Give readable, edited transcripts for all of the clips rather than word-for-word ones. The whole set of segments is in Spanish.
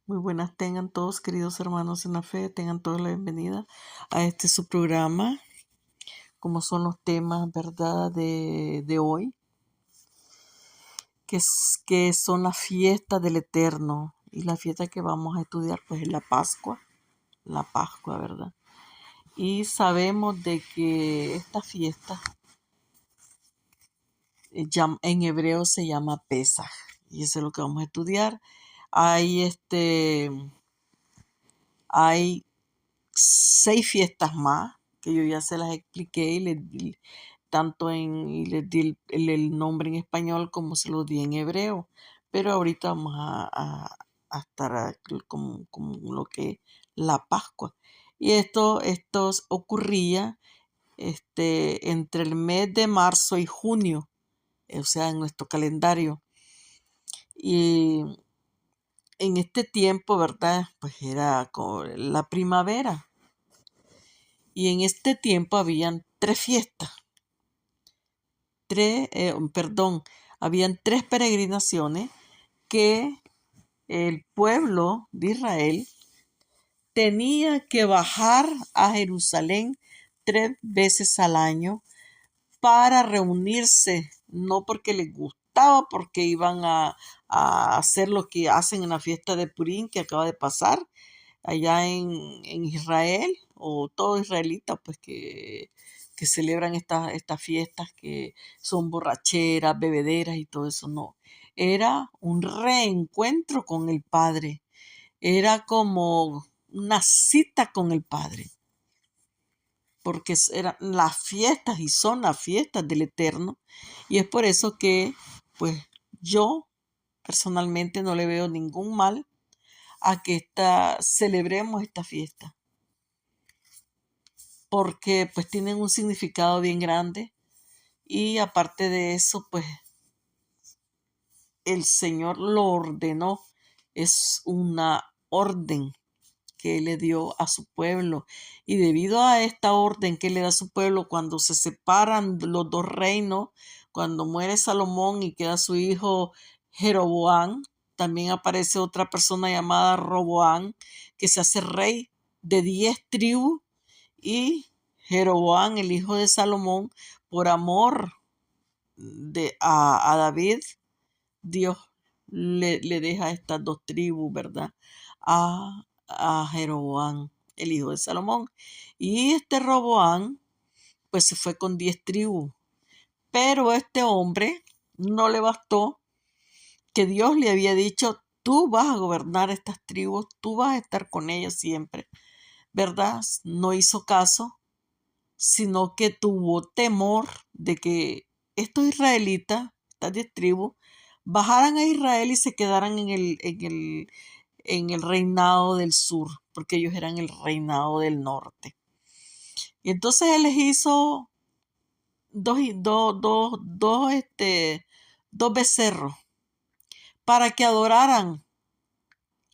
Muy buenas tengan todos, queridos hermanos en la fe, tengan todos la bienvenida a este su programa, como son los temas, ¿verdad?, de hoy, que son las fiestas del Eterno. Y la fiesta que vamos a estudiar, pues, es la Pascua, ¿verdad? Y sabemos de que esta fiesta en hebreo se llama Pesaj, y eso es lo que vamos a estudiar. Hay, hay 6 fiestas más que yo ya se las expliqué y les di y les di el nombre en español como se lo di en hebreo. Pero ahorita vamos a estar como lo que es la Pascua. Y esto ocurría entre el mes de marzo y junio, o sea, en nuestro calendario. Y en este tiempo, ¿verdad? Pues era como la primavera. Y en este tiempo habían 3 fiestas, habían 3 peregrinaciones que el pueblo de Israel tenía que bajar a Jerusalén 3 veces al año para reunirse, no porque les gustaba, porque iban a hacer lo que hacen en la fiesta de Purim que acaba de pasar allá en Israel, o todo israelita, pues que celebran estas fiestas que son borracheras, bebederas y todo eso. No, era un reencuentro con el Padre, era como una cita con el Padre, porque eran las fiestas y son las fiestas del Eterno. Y es por eso que, pues, yo personalmente no le veo ningún mal a que celebremos esta fiesta, porque pues tienen un significado bien grande. Y aparte de eso, pues el Señor lo ordenó, es una orden que Él le dio a su pueblo. Y debido a esta orden que Él le da a su pueblo, cuando se separan los 2 reinos, cuando muere Salomón y queda su hijo Jeroboam, también aparece otra persona llamada Roboam, que se hace rey de 10 tribus. Y Jeroboam, el hijo de Salomón, por amor a David, Dios le deja estas 2 tribus, ¿verdad? A Jeroboam, el hijo de Salomón. Y este Roboam, pues se fue con 10 tribus. Pero a este hombre no le bastó, que Dios le había dicho: tú vas a gobernar estas tribus, tú vas a estar con ellas siempre, ¿verdad? No hizo caso, sino que tuvo temor de que estos israelitas, estas 10 tribus, bajaran a Israel y se quedaran en el reinado del sur, porque ellos eran el reinado del norte. Y entonces él les hizo dos becerros para que adoraran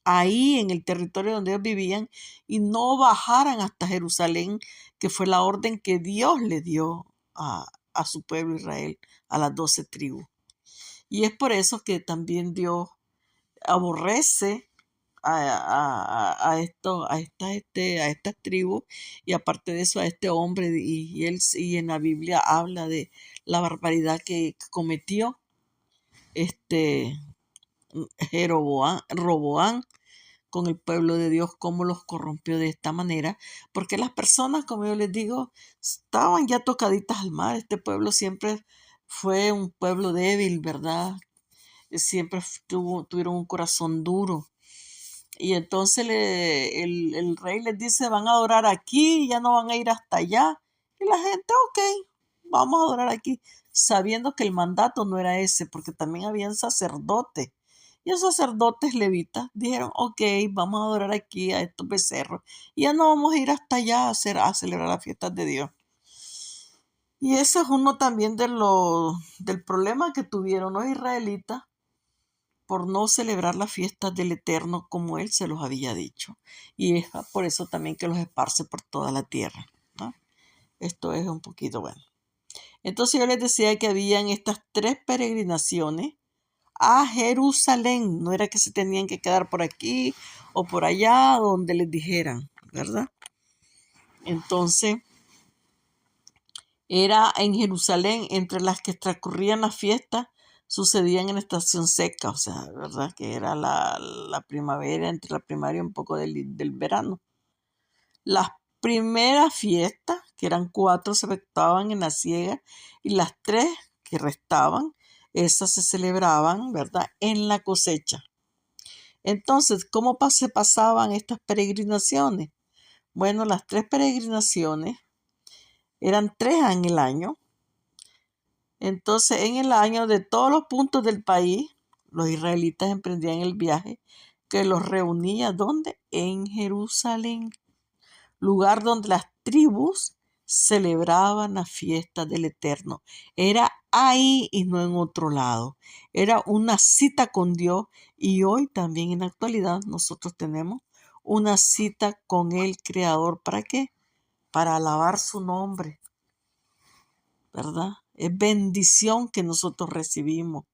ahí en el territorio donde ellos vivían y no bajaran hasta Jerusalén, que fue la orden que Dios le dio a su pueblo Israel, a las 12 tribus. Y es por eso que también Dios aborrece a estas tribus, y aparte de eso a este hombre, y en la Biblia habla de la barbaridad que cometió este Roboam con el pueblo de Dios, cómo los corrompió de esta manera, porque las personas, como yo les digo, estaban ya tocaditas al mar. Este pueblo siempre fue un pueblo débil, ¿verdad? Siempre tuvieron un corazón duro. Y entonces el rey les dice: van a adorar aquí, ya no van a ir hasta allá. Y la gente: ok, vamos a adorar aquí, sabiendo que el mandato no era ese, porque también habían sacerdotes. Y los sacerdotes levitas dijeron: ok, vamos a adorar aquí a estos becerros. Y ya no vamos a ir hasta allá a celebrar las fiestas de Dios. Y ese es uno también del problema que tuvieron los israelitas por no celebrar las fiestas del Eterno como Él se los había dicho. Y es por eso también que los esparce por toda la tierra, ¿no? Esto es un poquito bueno. Entonces yo les decía que habían estas 3 peregrinaciones a Jerusalén. No era que se tenían que quedar por aquí o por allá donde les dijeran, ¿verdad? Entonces, era en Jerusalén, entre las que transcurrían las fiestas, sucedían en estación seca, o sea, ¿verdad? Que era la primavera, entre la primavera y un poco del verano. Las primeras fiestas, que eran 4, se efectuaban en la siega y las 3 que restaban, esas se celebraban, ¿verdad? En la cosecha. Entonces, ¿cómo se pasaban estas peregrinaciones? Bueno, las 3 peregrinaciones eran 3 en el año. Entonces, en el año, de todos los puntos del país, los israelitas emprendían el viaje que los reunía, ¿dónde? En Jerusalén, lugar donde las tribus celebraban la fiesta del Eterno. Era ahí y no en otro lado. Era una cita con Dios, y hoy también en la actualidad nosotros tenemos una cita con el Creador. ¿Para qué? Para alabar su nombre, ¿verdad? Es bendición que nosotros recibimos.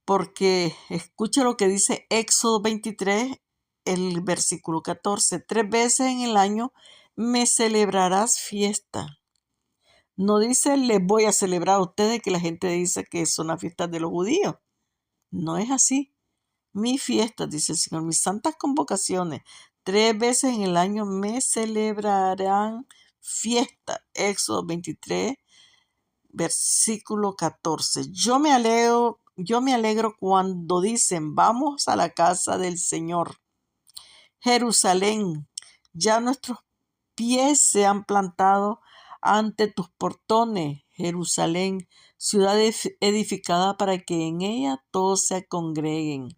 Porque escucha lo que dice Éxodo 23, el versículo 14. 3 veces en el año me celebrarás fiesta. No dice les voy a celebrar a ustedes, que la gente dice que son las fiestas de los judíos. No es así. Mi fiesta, dice el Señor, mis santas convocaciones, 3 veces en el año me celebrarán fiesta. Éxodo 23, versículo 14. Yo me alegro cuando dicen, vamos a la casa del Señor. Jerusalén, ya nuestros pies se han plantado ante tus portones. Jerusalén, ciudad edificada para que en ella todos se congreguen.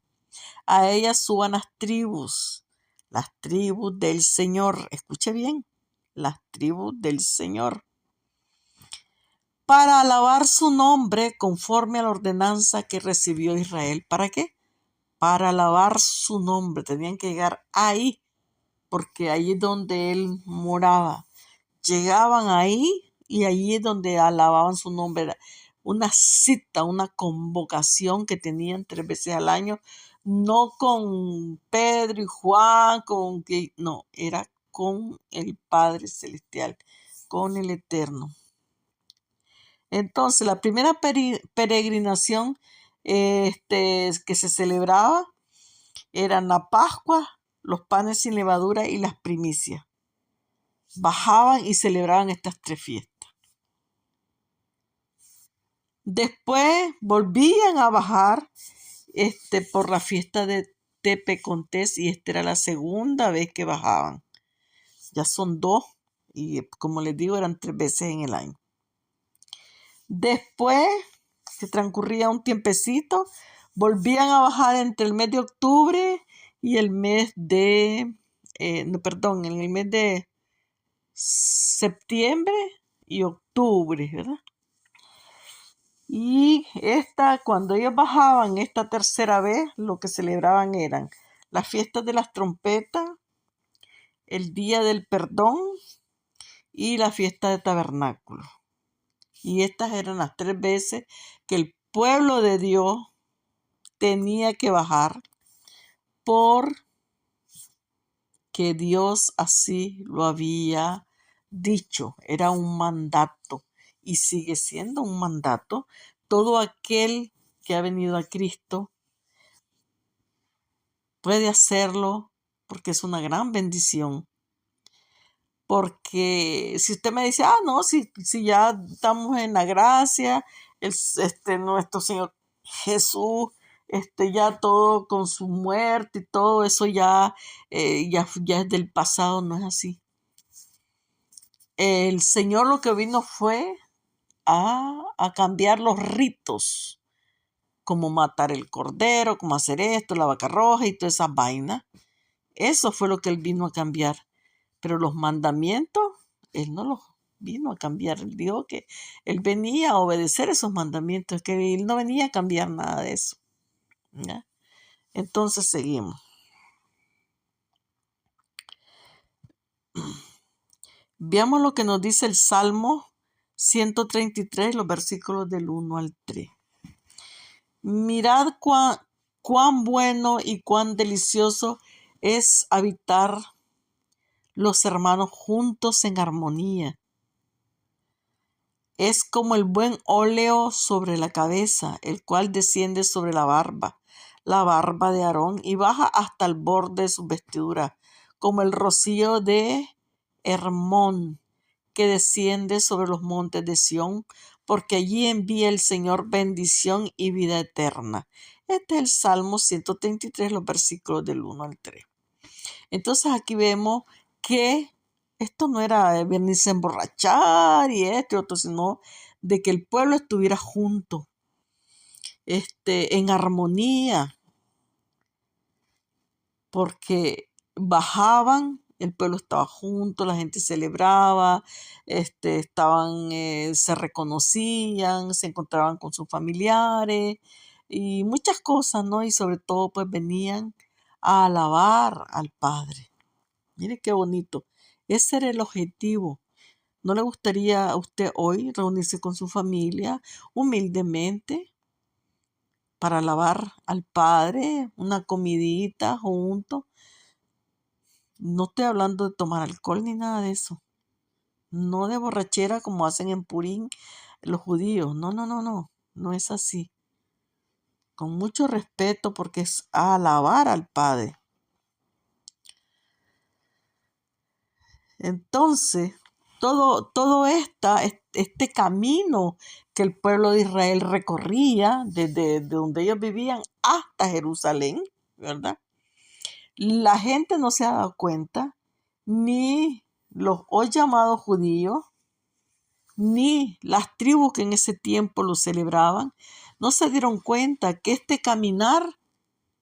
A ella suban las tribus del Señor. Escuche bien, las tribus del Señor, para alabar su nombre conforme a la ordenanza que recibió Israel. ¿Para qué? Para alabar su nombre. Tenían que llegar ahí, porque ahí es donde él moraba. Llegaban ahí y ahí es donde alababan su nombre. Era una cita, una convocación que tenían 3 veces al año, no con Pedro y Juan, no, era con el Padre Celestial, con el Eterno. Entonces, la primera peregrinación que se celebraba eran la Pascua, los panes sin levadura y las primicias. Bajaban y celebraban estas 3 fiestas. Después volvían a bajar por la fiesta de Tepecontés, y esta era la segunda vez que bajaban. Ya son 2, y como les digo, eran 3 veces en el año. Después que transcurría un tiempecito, volvían a bajar entre el mes de octubre y el mes en el mes de septiembre y octubre, ¿verdad? Y cuando ellos bajaban esta tercera vez, lo que celebraban eran las fiestas de las trompetas, el día del perdón y la fiesta de tabernáculo. Y estas eran las 3 veces que el pueblo de Dios tenía que bajar, porque Dios así lo había dicho. Era un mandato y sigue siendo un mandato. Todo aquel que ha venido a Cristo puede hacerlo, porque es una gran bendición. Porque si usted me dice, no, si ya estamos en la gracia, nuestro Señor Jesús, ya todo con su muerte y todo eso ya es del pasado, no es así. El Señor lo que vino fue a cambiar los ritos, como matar el cordero, como hacer esto, la vaca roja y todas esas vainas. Eso fue lo que Él vino a cambiar. Pero los mandamientos, Él no los vino a cambiar. Él dijo que Él venía a obedecer esos mandamientos, que Él no venía a cambiar nada de eso. ¿Ya? Entonces seguimos. Veamos lo que nos dice el Salmo 133, los versículos del 1 al 3. Mirad cuán bueno y cuán delicioso es habitar los hermanos juntos en armonía. Es como el buen óleo sobre la cabeza, el cual desciende sobre la barba de Aarón, y baja hasta el borde de sus vestiduras, como el rocío de Hermón, que desciende sobre los montes de Sión, porque allí envía el Señor bendición y vida eterna. Este es el Salmo 133, los versículos del 1 al 3. Entonces aquí vemos que esto no era de venirse a emborrachar y esto y otro, sino de que el pueblo estuviera junto, en armonía, porque bajaban, el pueblo estaba junto, la gente celebraba, se reconocían, se encontraban con sus familiares y muchas cosas, ¿no? Y sobre todo, pues venían a alabar al Padre. Mire qué bonito. Ese era el objetivo. ¿No le gustaría a usted hoy reunirse con su familia humildemente para alabar al Padre, una comidita juntos? No estoy hablando de tomar alcohol ni nada de eso. No de borrachera como hacen en Purín los judíos. No, no, no, no. No es así. Con mucho respeto porque es alabar al Padre. Entonces, todo este camino que el pueblo de Israel recorría desde donde ellos vivían hasta Jerusalén, ¿verdad? La gente no se ha dado cuenta, ni los hoy llamados judíos, ni las tribus que en ese tiempo lo celebraban, no se dieron cuenta que este caminar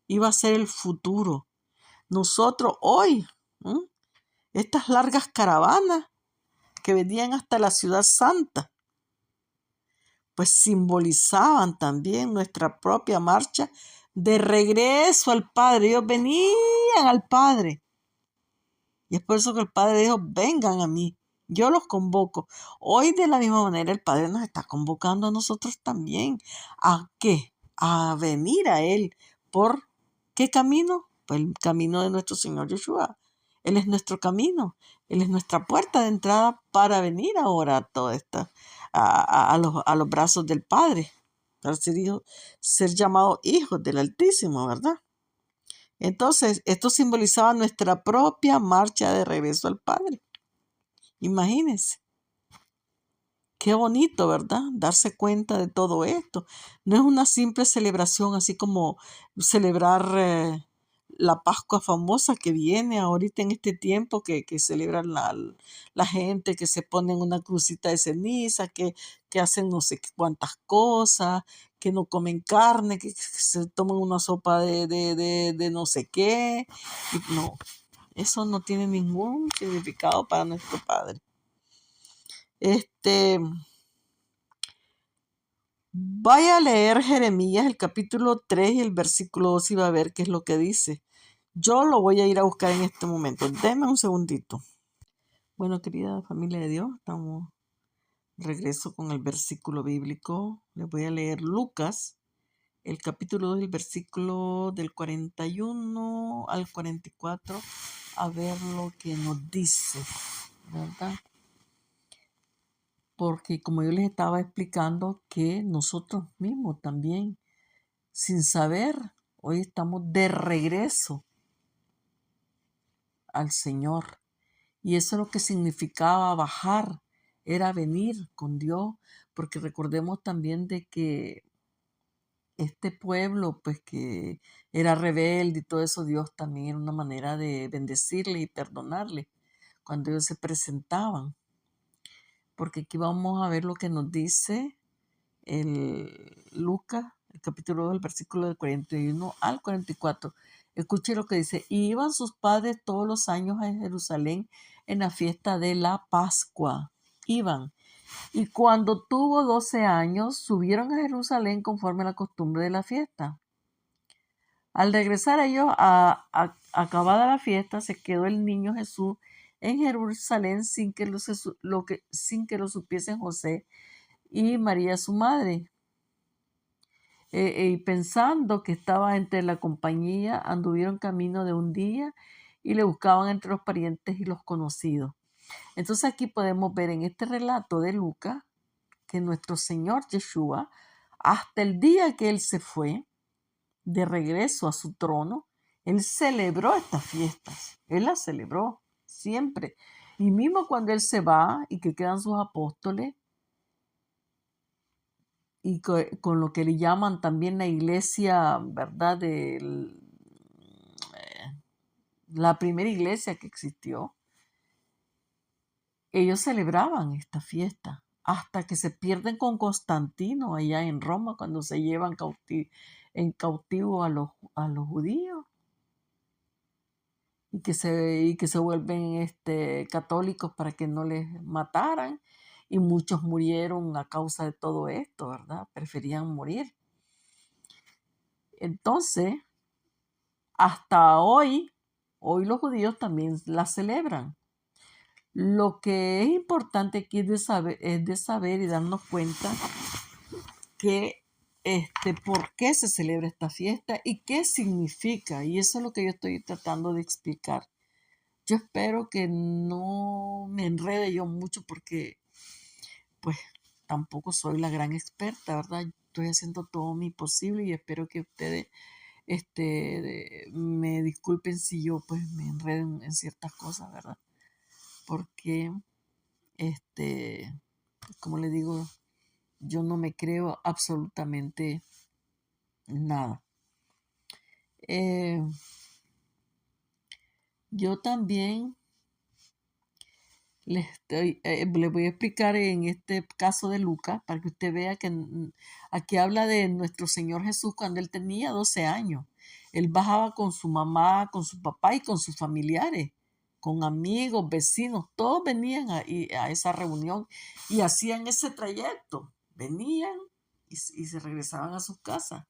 iba a ser el futuro. Nosotros hoy, estas largas caravanas que venían hasta la ciudad santa, pues simbolizaban también nuestra propia marcha de regreso al Padre. Ellos venían al Padre. Y es por eso que el Padre dijo, vengan a mí, yo los convoco. Hoy de la misma manera el Padre nos está convocando a nosotros también. ¿A qué? A venir a Él. ¿Por qué camino? Pues el camino de nuestro Señor Yeshua. Él es nuestro camino. Él es nuestra puerta de entrada para venir ahora a toda esta, a los brazos del Padre. Para ser llamados hijos del Altísimo, ¿verdad? Entonces, esto simbolizaba nuestra propia marcha de regreso al Padre. Imagínense. Qué bonito, ¿verdad? Darse cuenta de todo esto. No es una simple celebración, así como celebrar la Pascua famosa que viene ahorita en este tiempo, que celebran la gente, que se ponen una crucita de ceniza, que hacen no sé cuántas cosas, que no comen carne, que se toman una sopa de no sé qué. Y no, eso no tiene ningún significado para nuestro Padre. Vaya a leer Jeremías, el capítulo 3 y el versículo 2 y va a ver qué es lo que dice. Yo lo voy a ir a buscar en este momento. Deme un segundito. Bueno, querida familia de Dios, estamos regreso con el versículo bíblico. Les voy a leer Lucas, el capítulo 2, el versículo del 41 al 44, a ver lo que nos dice, ¿verdad? Porque como yo les estaba explicando que nosotros mismos también, sin saber, hoy estamos de regreso al Señor. Y eso es lo que significaba bajar, era venir con Dios, porque recordemos también de que este pueblo, pues que era rebelde y todo eso, Dios también era una manera de bendecirle y perdonarle cuando ellos se presentaban. Porque aquí vamos a ver lo que nos dice el Lucas, el capítulo 2, el versículo del 41 al 44. Escuche lo que dice: y iban sus padres todos los años a Jerusalén en la fiesta de la Pascua. Iban. Y cuando tuvo 12 años, subieron a Jerusalén conforme a la costumbre de la fiesta. Al regresar ellos acabada la fiesta, se quedó el niño Jesús en Jerusalén sin que lo supiesen José y María su madre. Y pensando que estaba entre la compañía, anduvieron camino de un día y le buscaban entre los parientes y los conocidos. Entonces aquí podemos ver en este relato de Lucas que nuestro Señor Yeshua, hasta el día que Él se fue de regreso a su trono, Él celebró estas fiestas. Él las celebró siempre. Y mismo cuando Él se va y que quedan sus apóstoles, y con lo que le llaman también la iglesia, ¿verdad? La primera iglesia que existió, ellos celebraban esta fiesta hasta que se pierden con Constantino allá en Roma cuando se llevan en cautivo a los judíos y que se vuelven católicos para que no les mataran. Y muchos murieron a causa de todo esto, ¿verdad? Preferían morir. Entonces, hasta hoy los judíos también la celebran. Lo que es importante aquí es de saber y darnos cuenta que por qué se celebra esta fiesta y qué significa. Y eso es lo que yo estoy tratando de explicar. Yo espero que no me enrede yo mucho porque pues tampoco soy la gran experta, ¿verdad? Estoy haciendo todo mi posible y espero que ustedes me disculpen si yo pues me enredo en ciertas cosas, ¿verdad? Porque, como le digo, yo no me creo absolutamente nada. Yo también le voy a explicar en este caso de Lucas para que usted vea que aquí habla de nuestro Señor Jesús cuando él tenía 12 años. Él bajaba con su mamá, con su papá y con sus familiares, con amigos, vecinos, todos venían a esa reunión y hacían ese trayecto. Venían y se regresaban a sus casas.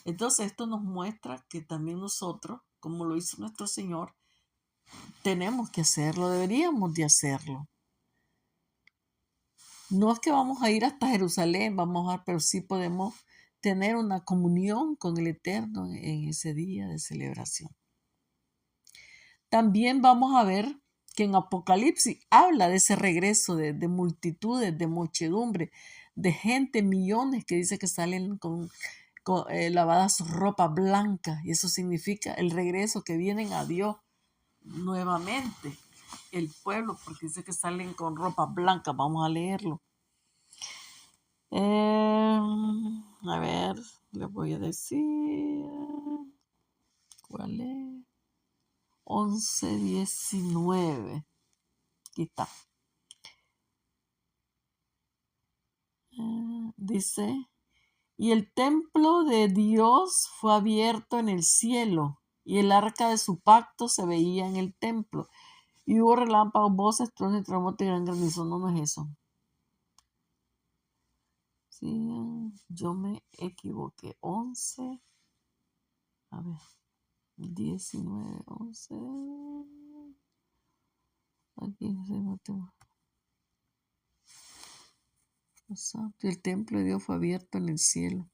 Entonces esto nos muestra que también nosotros, como lo hizo nuestro Señor, tenemos que hacerlo, deberíamos de hacerlo. No es que vamos a ir hasta Jerusalén, pero sí podemos tener una comunión con el Eterno en ese día de celebración. También vamos a ver que en Apocalipsis habla de ese regreso de multitudes, de muchedumbre, de gente, millones que dice que salen con lavadas sus ropas blancas, y eso significa el regreso, que vienen a Dios nuevamente el pueblo, porque dice que salen con ropas blancas. Vamos a leerlo. A ver, les voy a decir cuál es. 11:19. Aquí está. Dice, y el templo de Dios fue abierto en el cielo, y el arca de su pacto se veía en el templo. Y hubo relámpagos, voces, truenos y terremotos y gran granizo. No, no es eso. Sí, yo me equivoqué. 11. A ver. 19, 11. Aquí el templo de Dios fue abierto en el cielo.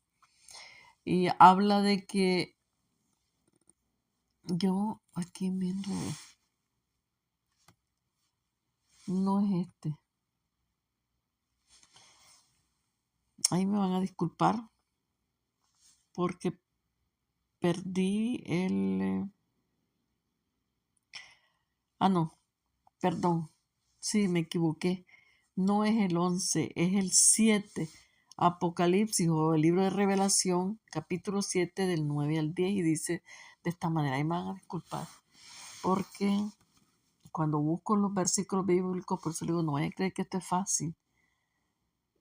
Y habla de que yo aquí me enredé. No es este. Ahí me van a disculpar porque perdí el... no, perdón. Sí, me equivoqué. No es el 11, es el 7. Apocalipsis o el libro de Revelación, capítulo 7 del 9 al 10, y dice de esta manera. Ahí me van a disculpar porque cuando busco los versículos bíblicos, por eso digo, no voy a creer que esto es fácil.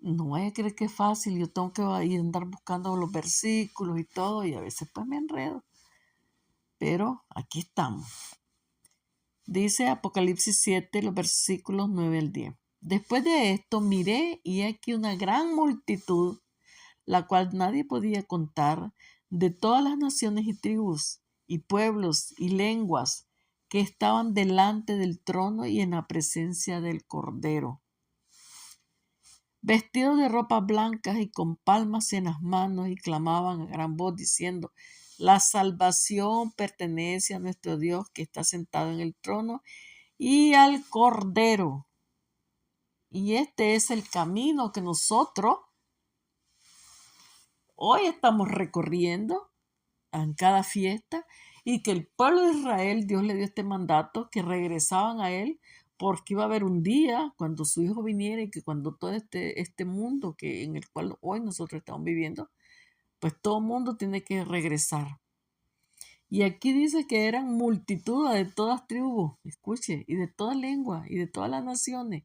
No voy a creer que es fácil. Yo tengo que ir a andar buscando los versículos y todo, y a veces pues me enredo. Pero aquí estamos. Dice Apocalipsis 7, los versículos 9 al 10. Después de esto miré y aquí una gran multitud, la cual nadie podía contar, de todas las naciones y tribus y pueblos y lenguas que estaban delante del trono y en la presencia del Cordero. vestidos de ropas blancas y con palmas en las manos, y clamaban a gran voz diciendo: la salvación pertenece a nuestro Dios que está sentado en el trono y al Cordero. Y este es el camino que nosotros hoy estamos recorriendo en cada fiesta, y que el pueblo de Israel, Dios le dio este mandato, que regresaban a Él, porque iba a haber un día cuando su Hijo viniera, y que cuando todo este mundo en el cual hoy nosotros estamos viviendo, pues todo el mundo tiene que regresar. Y aquí dice que eran multitudes de todas tribus, escuche, y de toda lengua, y de todas las naciones.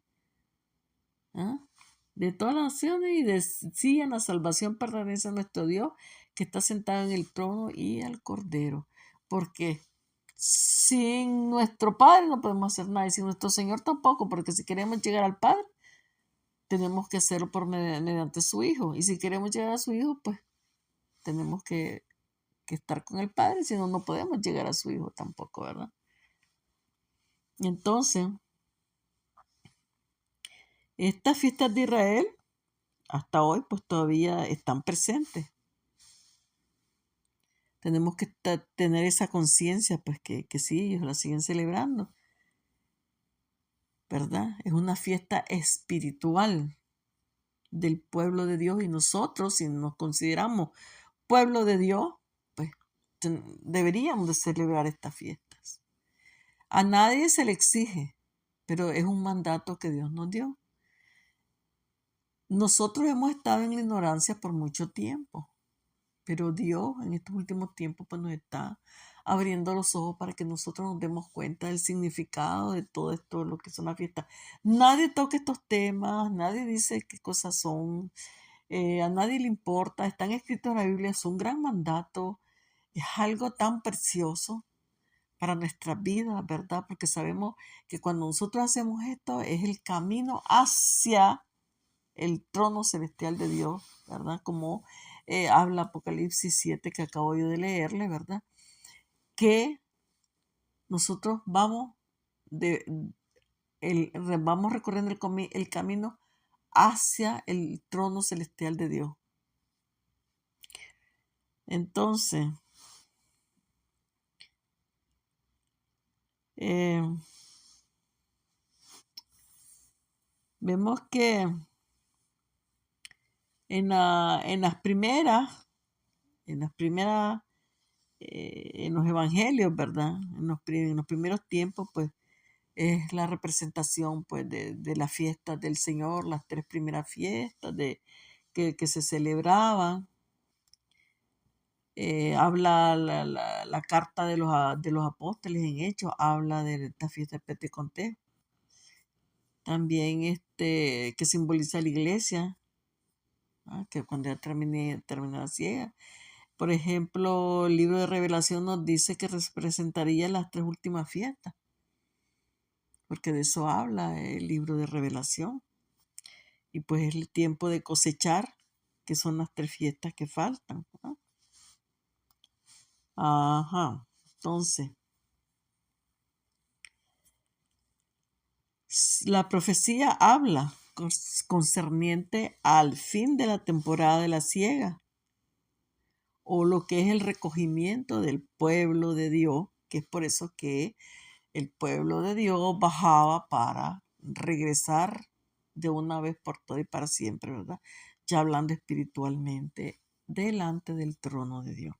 ¿Ah? De todas las naciones, y decían: la salvación pertenece a nuestro Dios que está sentado en el trono y al Cordero. Porque sin nuestro Padre no podemos hacer nada, y sin nuestro Señor tampoco, porque si queremos llegar al Padre, tenemos que hacerlo mediante su Hijo. Y si queremos llegar a su Hijo, pues tenemos que estar con el Padre, si no, no podemos llegar a su Hijo tampoco, ¿verdad? Entonces, estas fiestas de Israel, hasta hoy, pues todavía están presentes. Tenemos que tener esa conciencia, pues que sí, ellos la siguen celebrando, ¿verdad? Es una fiesta espiritual del pueblo de Dios, y nosotros, si nos consideramos pueblo de Dios, pues deberíamos de celebrar estas fiestas. A nadie se le exige, pero es un mandato que Dios nos dio. Nosotros hemos estado en la ignorancia por mucho tiempo, pero Dios en estos últimos tiempos pues nos está abriendo los ojos para que nosotros nos demos cuenta del significado de todo esto, lo que es una fiesta. Nadie toca estos temas, nadie dice qué cosas son, a nadie le importa, están escritos en la Biblia, es un gran mandato, es algo tan precioso para nuestras vidas, ¿verdad? Porque sabemos que cuando nosotros hacemos esto es el camino hacia el trono celestial de Dios, ¿verdad? Como habla Apocalipsis 7 que acabo yo de leerle, ¿verdad? Que nosotros vamos recorriendo el camino hacia el trono celestial de Dios. Entonces, vemos que en las primeras, en los evangelios, ¿verdad? En los primeros tiempos, pues, es la representación, pues, de las fiestas del Señor, las 3 primeras fiestas que se celebraban. Habla la carta de los apóstoles en Hechos, habla de esta fiesta de Pentecostés. También que simboliza la iglesia, que cuando ya termina la ciega. Por ejemplo, el libro de Revelación nos dice que representaría las 3 últimas fiestas, porque de eso habla el libro de Revelación. Y pues es el tiempo de cosechar, que son las 3 fiestas que faltan, ¿no? Ajá, entonces, la profecía habla concerniente al fin de la temporada de la siega, o lo que es el recogimiento del pueblo de Dios, que es por eso que el pueblo de Dios bajaba para regresar de una vez por todas y para siempre, ¿verdad? Ya hablando espiritualmente, delante del trono de Dios.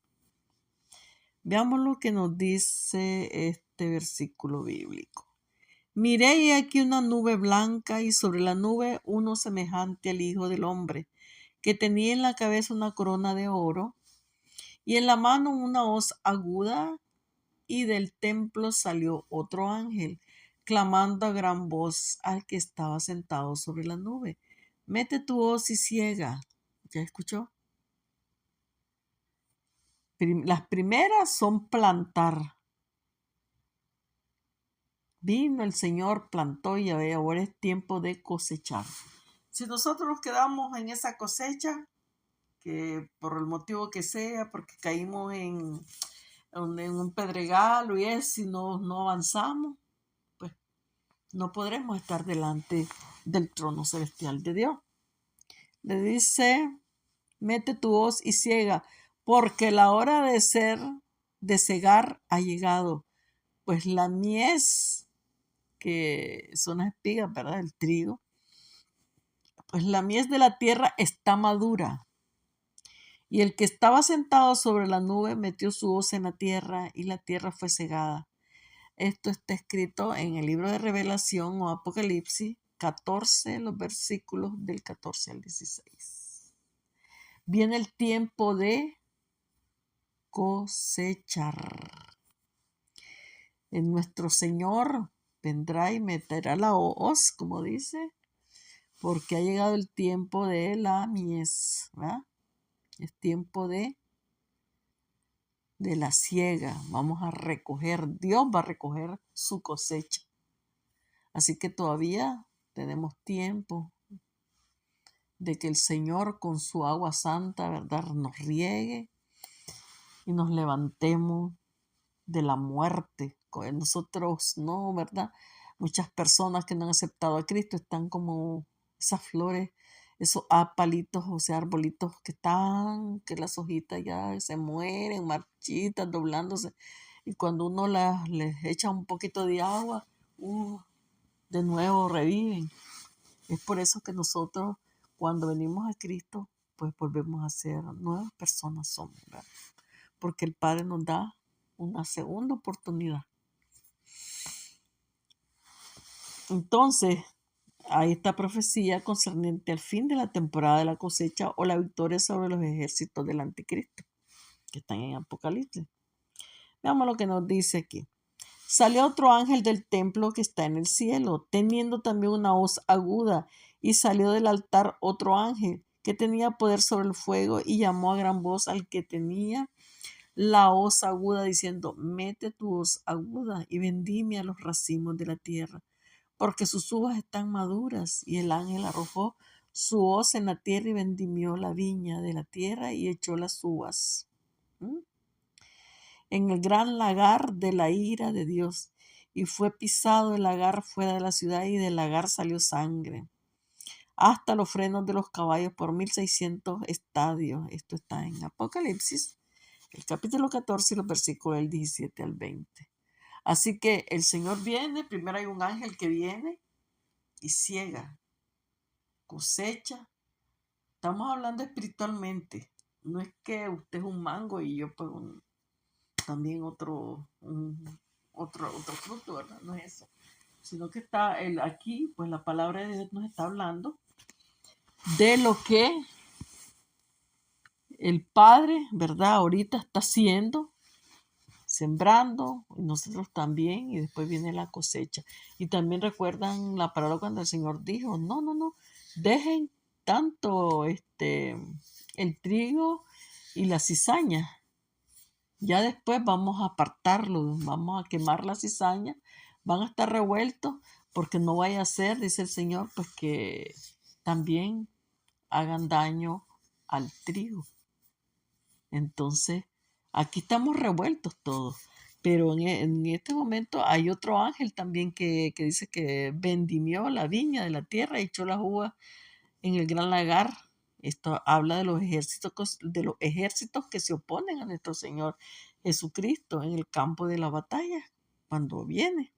Veamos lo que nos dice este versículo bíblico. Miré y aquí una nube blanca, y sobre la nube uno semejante al Hijo del Hombre, que tenía en la cabeza una corona de oro y en la mano una hoz aguda, y del templo salió otro ángel, clamando a gran voz al que estaba sentado sobre la nube: mete tu hoz y ciega. ¿Ya escuchó? Las primeras son plantar. Vino el Señor, plantó, y ahora es tiempo de cosechar. Si nosotros nos quedamos en esa cosecha, que por el motivo que sea, porque caímos en un pedregal, y si no avanzamos, pues no podremos estar delante del trono celestial de Dios. le dice, mete tu hoz y ciega, porque la hora de cegar ha llegado. Pues la mies, que son las espigas, ¿verdad? El trigo. Pues la mies de la tierra está madura. Y el que estaba sentado sobre la nube metió su hoz en la tierra y la tierra fue cegada. Esto está escrito en el libro de Revelación o Apocalipsis 14, los versículos del 14 al 16. Viene el tiempo de cosechar. En nuestro Señor vendrá y meterá la hoz, como dice, porque ha llegado el tiempo de la mies, ¿verdad? Es tiempo de la siega. Vamos a recoger, Dios va a recoger su cosecha. Así que todavía tenemos tiempo de que el Señor con su agua santa, ¿verdad?, nos riegue y nos levantemos de la muerte. Nosotros no, ¿verdad? Muchas personas que no han aceptado a Cristo están como esas flores, esos palitos, o sea, arbolitos que están, que las hojitas ya se mueren, marchitas, doblándose. Y cuando uno les echa un poquito de agua, de nuevo reviven. Es por eso que nosotros, cuando venimos a Cristo, pues volvemos a ser nuevas personas somos, ¿verdad? Porque el Padre nos da una segunda oportunidad. Entonces, hay esta profecía concerniente al fin de la temporada de la cosecha o la victoria sobre los ejércitos del anticristo, que están en Apocalipsis. Veamos lo que nos dice aquí. Salió otro ángel del templo que está en el cielo, teniendo también una hoz aguda, y salió del altar otro ángel que tenía poder sobre el fuego, y llamó a gran voz al que tenía la hoz aguda, diciendo, mete tu hoz aguda y vendimia los racimos de la tierra, porque sus uvas están maduras. Y el ángel arrojó su hoz en la tierra y vendimió la viña de la tierra y echó las uvas en el gran lagar de la ira de Dios. Y fue pisado el lagar fuera de la ciudad, y del lagar salió sangre hasta los frenos de los caballos por 1600 estadios. Esto está en Apocalipsis, el capítulo 14, los versículos del 17 al 20. Así que el Señor viene, primero hay un ángel que viene y ciega, cosecha. Estamos hablando espiritualmente. No es que usted es un mango y yo pues también otro fruto, ¿verdad? No es eso. Sino que está aquí, pues la palabra de Dios nos está hablando de lo que el Padre, ¿verdad? Ahorita está haciendo, sembrando, y nosotros también, y después viene la cosecha. Y también recuerdan la palabra cuando el Señor dijo, no, dejen tanto el trigo y la cizaña. Ya después vamos a apartarlo, vamos a quemar la cizaña, van a estar revueltos, porque no vaya a ser, dice el Señor, pues que también hagan daño al trigo. Entonces, aquí estamos revueltos todos. Pero en este momento hay otro ángel también que dice que vendimió la viña de la tierra y echó las uvas en el gran lagar. Esto habla de los ejércitos que se oponen a nuestro Señor Jesucristo en el campo de la batalla, cuando viene.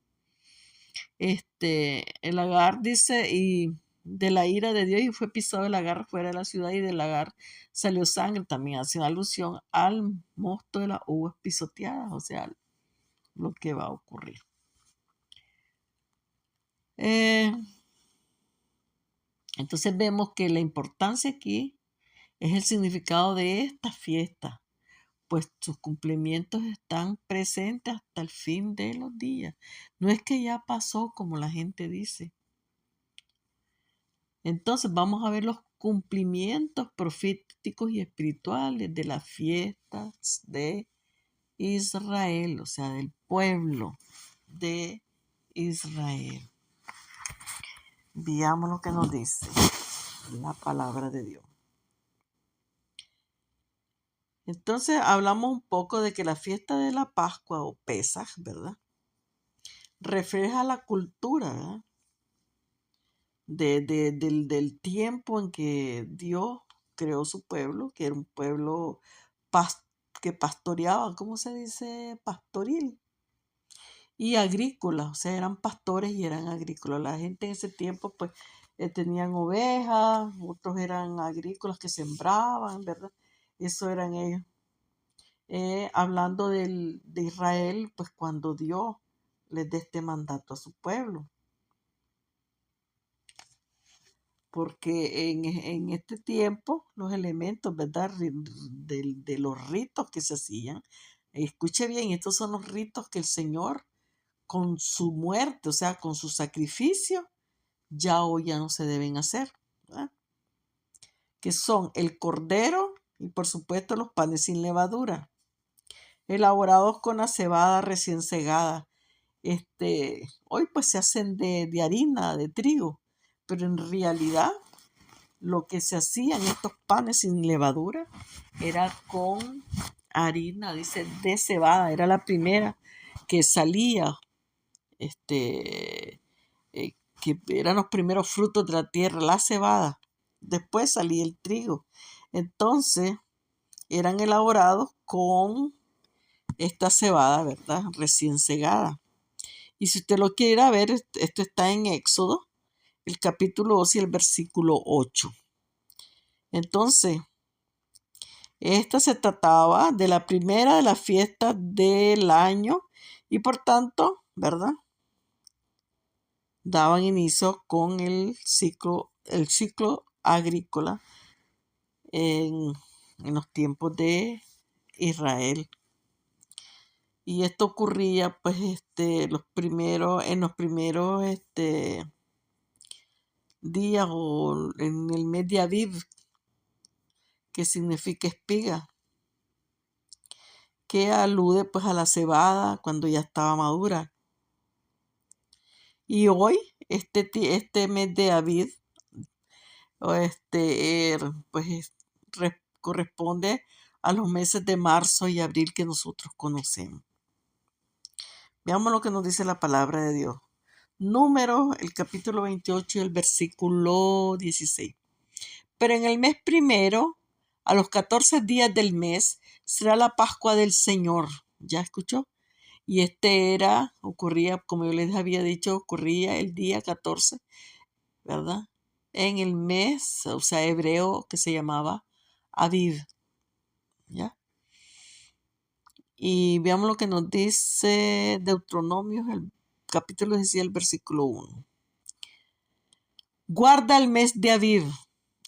El lagar dice, y de la ira de Dios, y fue pisado el lagar fuera de la ciudad, y del lagar salió sangre. También hace una alusión al mosto de las uvas pisoteadas, o sea, lo que va a ocurrir. Entonces vemos que la importancia aquí es el significado de esta fiesta, pues sus cumplimientos están presentes hasta el fin de los días. No es que ya pasó como la gente dice. Entonces vamos a ver los cumplimientos proféticos y espirituales de las fiestas de Israel, o sea, del pueblo de Israel. Veamos lo que nos dice la palabra de Dios. Entonces hablamos un poco de que la fiesta de la Pascua o Pesaj, ¿verdad? Refleja la cultura, ¿verdad?, del tiempo en que Dios creó su pueblo, que era un pueblo que pastoreaba, ¿cómo se dice? Pastoril y agrícola, o sea, eran pastores y eran agrícolas. La gente en ese tiempo, pues, tenían ovejas, otros eran agrícolas que sembraban, ¿verdad? Eso eran ellos. Hablando de Israel, pues cuando Dios les dé este mandato a su pueblo. Porque en este tiempo los elementos, ¿verdad? De los ritos que se hacían, escuche bien, estos son los ritos que el Señor con su muerte, o sea, con su sacrificio, ya hoy ya no se deben hacer, ¿verdad? Que son el cordero y por supuesto los panes sin levadura, elaborados con la cebada recién segada. Hoy pues se hacen de harina, de trigo, pero en realidad lo que se hacían estos panes sin levadura era con harina, dice, de cebada, era la primera que salía, que eran los primeros frutos de la tierra, la cebada. Después salía el trigo. Entonces, eran elaborados con esta cebada, ¿verdad? Recién segada. Y si usted lo quiere ir a ver, esto está en Éxodo, el capítulo 2 y el versículo 8. Entonces, esta se trataba de la primera de las fiestas del año y por tanto, ¿verdad? Daban inicio con el ciclo agrícola en, en los tiempos de Israel. Y esto ocurría pues en los primeros días o en el mes de Aviv, que significa espiga, que alude pues a la cebada cuando ya estaba madura. Y hoy, este mes de Aviv, pues corresponde a los meses de marzo y abril que nosotros conocemos. Veamos lo que nos dice la palabra de Dios. Números, el capítulo 28 y el versículo 16. Pero en el mes primero, a los 14 días del mes, será la Pascua del Señor. ¿Ya escuchó? Y ocurría, como yo les había dicho, ocurría el día 14, ¿verdad? En el mes, o sea, hebreo, que se llamaba Aviv, ¿ya? Y veamos lo que nos dice Deuteronomio, el capítulo 16, el versículo 1. Guarda el mes de Aviv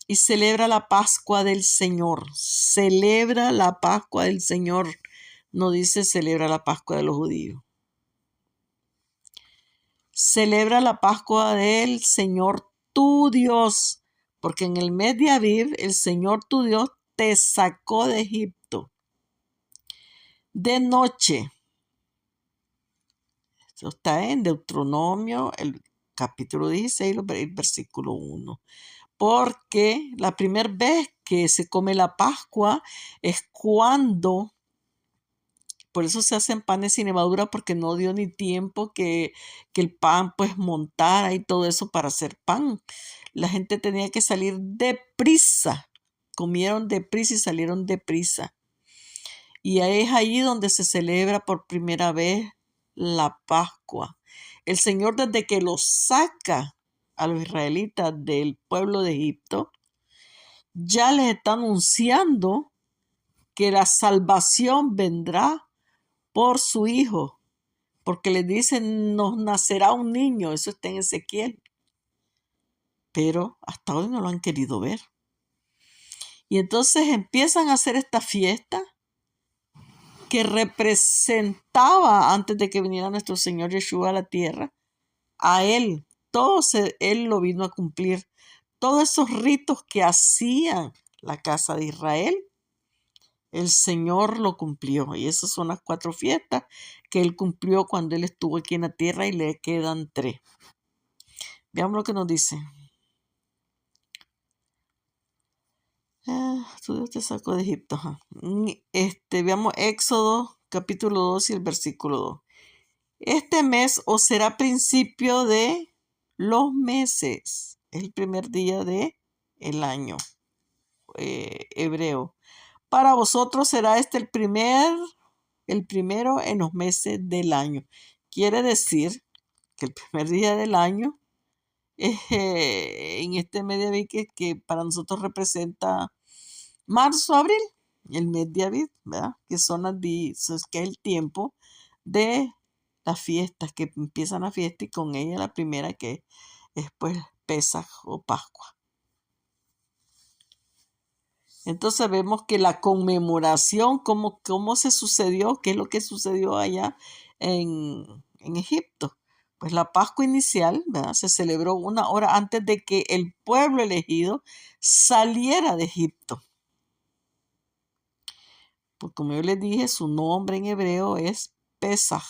y celebra la Pascua del Señor. Celebra la Pascua del Señor. No dice celebra la Pascua de los judíos. Celebra la Pascua del Señor tu Dios, porque en el mes de Aviv el Señor tu Dios te sacó de Egipto. De noche. Esto está en Deuteronomio, el capítulo 16, el versículo 1. Porque la primera vez que se come la Pascua es cuando, por eso se hacen panes sin levadura, porque no dio ni tiempo que el pan pues montara y todo eso para hacer pan. La gente tenía que salir deprisa, comieron deprisa y salieron deprisa. Y es ahí donde se celebra por primera vez la Pascua. El Señor, desde que los saca a los israelitas del pueblo de Egipto, ya les está anunciando que la salvación vendrá por su Hijo, porque les dicen, nos nacerá un niño, eso está en Ezequiel. Pero hasta hoy no lo han querido ver. Y entonces empiezan a hacer esta fiesta que representaba, antes de que viniera nuestro Señor Yeshua a la tierra, a Él. Él lo vino a cumplir. Todos esos ritos que hacían la casa de Israel, el Señor lo cumplió. Y esas son las 4 fiestas que Él cumplió cuando Él estuvo aquí en la tierra y le quedan 3. Veamos lo que nos dice. Tu Dios te sacó de Egipto. Veamos Éxodo capítulo 2 y el versículo 2. Este mes os será principio de los meses. Es el primer día de el año hebreo. Para vosotros será este el primero en los meses del año. Quiere decir que el primer día del año en este mes de abril que para nosotros representa marzo, abril, el mes de abril, ¿verdad? Que que es el tiempo de las fiestas, que empiezan la fiesta y con ella la primera que es pues Pesaj o Pascua. Entonces vemos que la conmemoración, cómo se sucedió, qué es lo que sucedió allá en Egipto. Pues la Pascua inicial, ¿verdad? Se celebró una hora antes de que el pueblo elegido saliera de Egipto. Pues como yo les dije, su nombre en hebreo es Pesaj,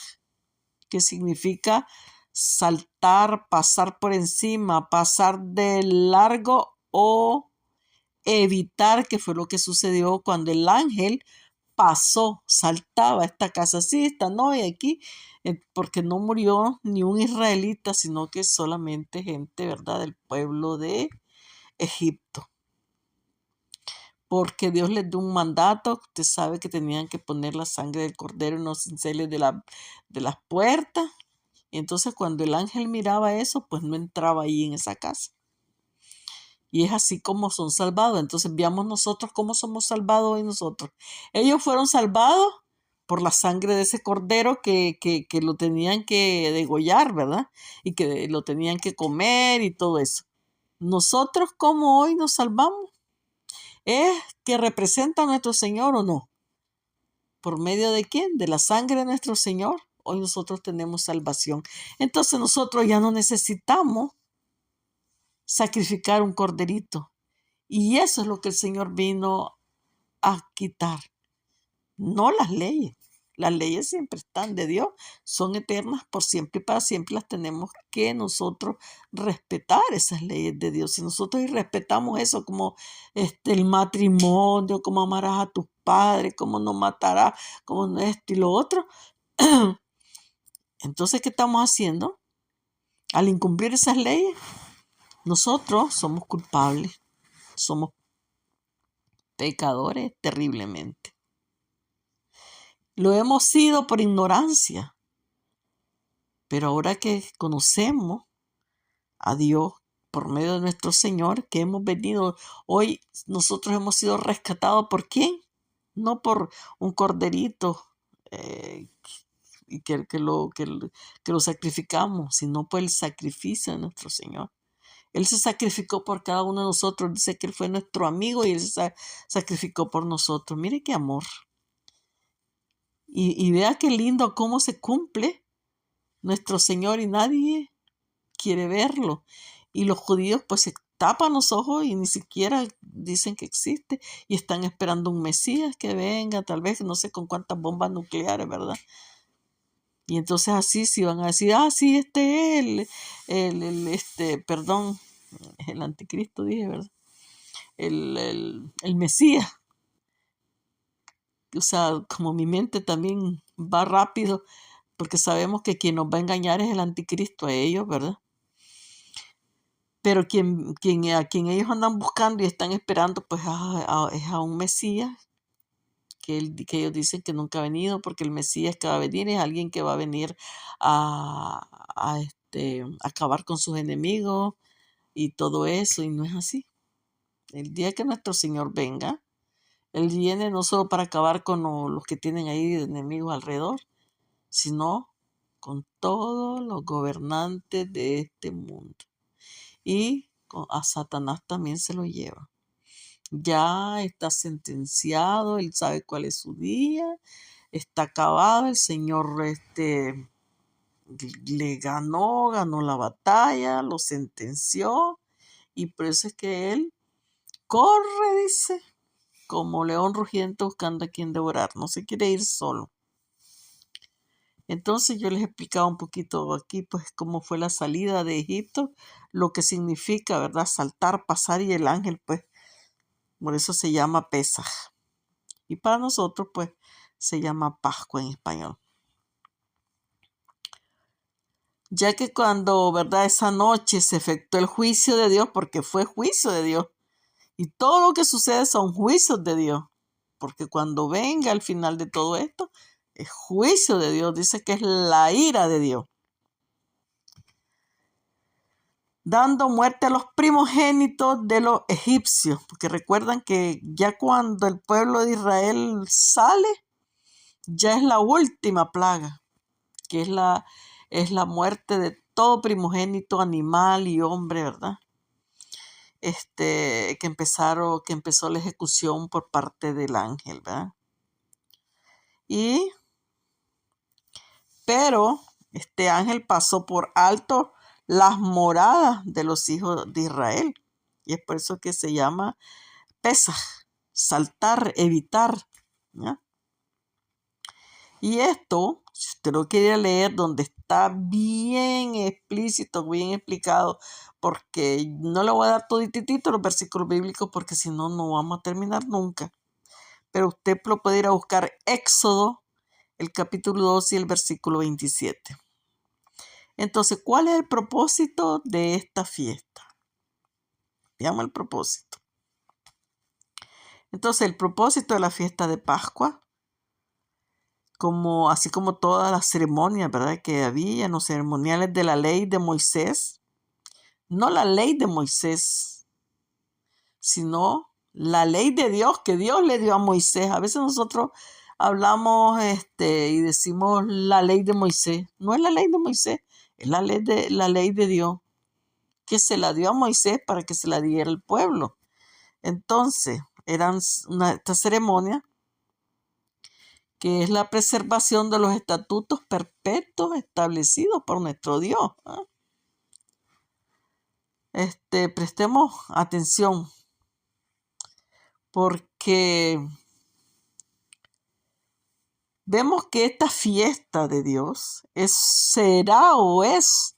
que significa saltar, pasar por encima, pasar de largo o evitar, que fue lo que sucedió cuando el ángel pasó, saltaba esta casa, sí, esta no, y aquí, porque no murió ni un israelita, sino que solamente gente, ¿verdad?, del pueblo de Egipto. Porque Dios les dio un mandato, usted sabe que tenían que poner la sangre del cordero en los dinteles de las puertas. Y entonces cuando el ángel miraba eso, pues no entraba ahí en esa casa. Y es así como son salvados. Entonces veamos nosotros cómo somos salvados hoy nosotros. Ellos fueron salvados por la sangre de ese cordero que lo tenían que degollar, ¿verdad? Y que lo tenían que comer y todo eso. Nosotros, ¿cómo hoy nos salvamos? ¿Es que representa a nuestro Señor o no? ¿Por medio de quién? De la sangre de nuestro Señor. Hoy nosotros tenemos salvación. Entonces nosotros ya no necesitamos sacrificar un corderito. Y eso es lo que el Señor vino a quitar, no las leyes. Las leyes siempre están de Dios, son eternas por siempre y para siempre. Las tenemos que nosotros respetar, esas leyes de Dios. Si nosotros respetamos eso, como el matrimonio, como amarás a tus padres, como no matarás, como no esto y lo otro, entonces, ¿qué estamos haciendo? Al incumplir esas leyes, nosotros somos culpables, somos pecadores terriblemente. Lo hemos sido por ignorancia, pero ahora que conocemos a Dios por medio de nuestro Señor, que hemos venido, hoy nosotros hemos sido rescatados ¿por quién? No por un corderito y que lo sacrificamos, sino por el sacrificio de nuestro Señor. Él se sacrificó por cada uno de nosotros, dice que Él fue nuestro amigo y Él se sacrificó por nosotros. Mire qué amor. Y vea qué lindo cómo se cumple nuestro Señor y nadie quiere verlo. Y los judíos pues se tapan los ojos y ni siquiera dicen que existe y están esperando un Mesías que venga, tal vez no sé con cuántas bombas nucleares, ¿verdad? Y entonces así sí van a decir, sí, este es perdón, el anticristo dije, ¿verdad? El Mesías. O sea, como mi mente también va rápido, porque sabemos que quien nos va a engañar es el anticristo a ellos, ¿verdad? Pero a quien ellos andan buscando y están esperando, pues es a un Mesías, que ellos dicen que nunca ha venido, porque el Mesías que va a venir es alguien que va a venir a acabar con sus enemigos y todo eso, y no es así. El día que nuestro Señor venga, Él viene no solo para acabar con los que tienen ahí de enemigos alrededor, sino con todos los gobernantes de este mundo. Y a Satanás también se lo lleva. Ya está sentenciado, él sabe cuál es su día, está acabado, el Señor le ganó la batalla, lo sentenció y por eso es que él corre, dice, como león rugiente buscando a quien devorar, no se quiere ir solo. Entonces yo les he explicado un poquito aquí, pues, cómo fue la salida de Egipto, lo que significa, ¿verdad? Saltar, pasar y el ángel, pues, por eso se llama Pesaj. Y para nosotros, pues, se llama Pascua en español. ya que cuando, ¿verdad? Esa noche se efectuó el juicio de Dios, porque fue juicio de Dios, y todo lo que sucede son juicios de Dios, porque cuando venga al final de todo esto, es juicio de Dios, dice que es la ira de Dios, dando muerte a los primogénitos de los egipcios, porque recuerdan que ya cuando el pueblo de Israel sale, ya es la última plaga, que es la muerte de todo primogénito, animal y hombre, ¿verdad? Que empezó la ejecución por parte del ángel, ¿verdad? Pero este ángel pasó por alto las moradas de los hijos de Israel. Y es por eso que se llama Pesaj, saltar, evitar, ¿ya? Y esto, si usted lo quiere leer, donde está bien explícito, bien explicado, porque no le voy a dar todititito los versículos bíblicos, porque si no, no vamos a terminar nunca. Pero usted lo puede ir a buscar Éxodo, el capítulo 2 y el versículo 27. Entonces, ¿cuál es el propósito de esta fiesta? Veamos el propósito. Entonces, el propósito de la fiesta de Pascua, así como todas las ceremonias, ¿verdad? Que había, los ceremoniales de la ley de Moisés, no la ley de Moisés, sino la ley de Dios que Dios le dio a Moisés. A veces nosotros hablamos y decimos la ley de Moisés. No es la ley de Moisés, es la ley de Dios, que se la dio a Moisés para que se la diera al pueblo. Entonces, esta ceremonia, que es la preservación de los estatutos perpetuos establecidos por nuestro Dios. Prestemos atención, porque vemos que esta fiesta de Dios será o es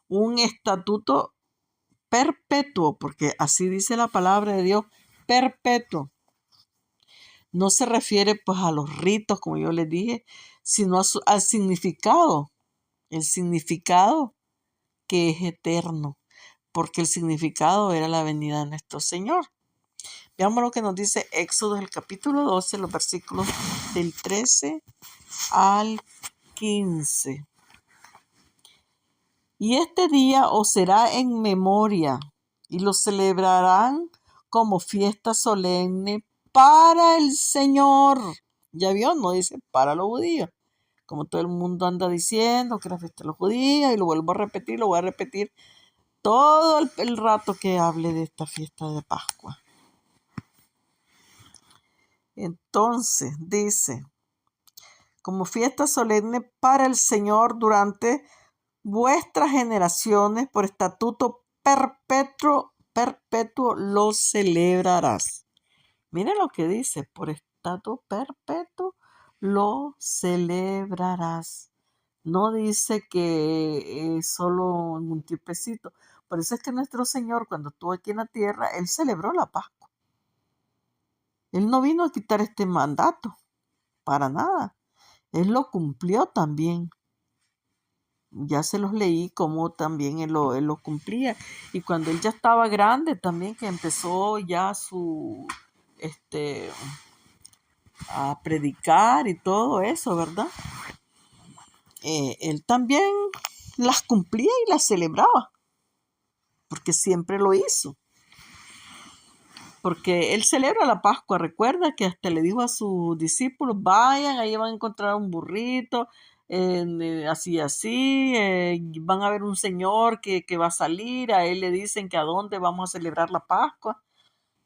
un estatuto perpetuo, porque así dice la palabra de Dios, perpetuo. No se refiere pues a los ritos, como yo les dije, sino al significado. El significado que es eterno, porque el significado era la venida de nuestro Señor. Veamos lo que nos dice Éxodo, el capítulo 12, los versículos del 13 al 15. Y este día os será en memoria, y lo celebrarán como fiesta solemne para el Señor. Ya vio, no dice para los judíos, como todo el mundo anda diciendo que la fiesta de los judíos, y lo vuelvo a repetir, lo voy a repetir todo el rato que hable de esta fiesta de Pascua. Entonces dice, como fiesta solemne para el Señor durante vuestras generaciones, por estatuto perpetuo lo celebrarás. Miren lo que dice, por estatuto perpetuo lo celebrarás. No dice que es solo en un tiempecito. Por eso es que nuestro Señor, cuando estuvo aquí en la tierra, Él celebró la Pascua. Él no vino a quitar este mandato, para nada. Él lo cumplió también. Ya se los leí como también él lo cumplía. Y cuando él ya estaba grande también, que empezó ya a predicar y todo eso, ¿verdad? Él también las cumplía y las celebraba, porque siempre lo hizo. Porque él celebra la Pascua, recuerda que hasta le dijo a sus discípulos, vayan, ahí van a encontrar un burrito, así, van a ver un señor que va a salir, a él le dicen que a dónde vamos a celebrar la Pascua,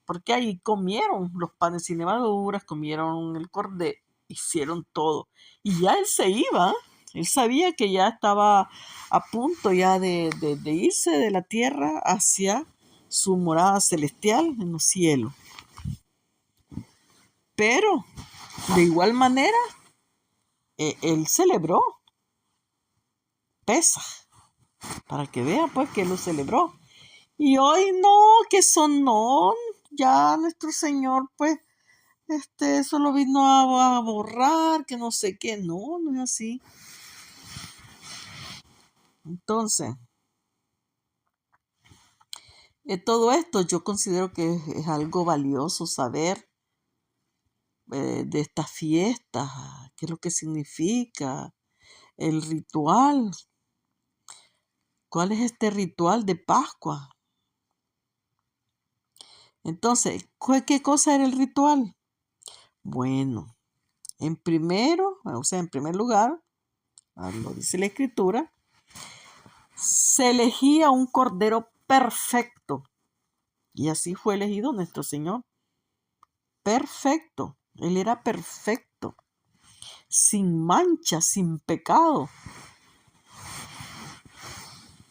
porque ahí comieron los panes sin levaduras, comieron el cordero, hicieron todo. Y ya él se iba, él sabía que ya estaba a punto ya de irse de la tierra hacia su morada celestial en los cielos. Pero de igual manera, él celebró Pesaj, para que vea pues que lo celebró. Y hoy no, que son no, ya nuestro Señor pues solo vino a borrar, que no sé qué, no es así. Entonces, todo esto yo considero que es algo valioso saber de estas fiestas, qué es lo que significa, el ritual, cuál es este ritual de Pascua. Entonces, ¿qué cosa era el ritual? Bueno, en primer lugar, lo dice la Escritura, se elegía un cordero perfecto. Y así fue elegido nuestro Señor. Perfecto. Él era perfecto. Sin mancha, sin pecado.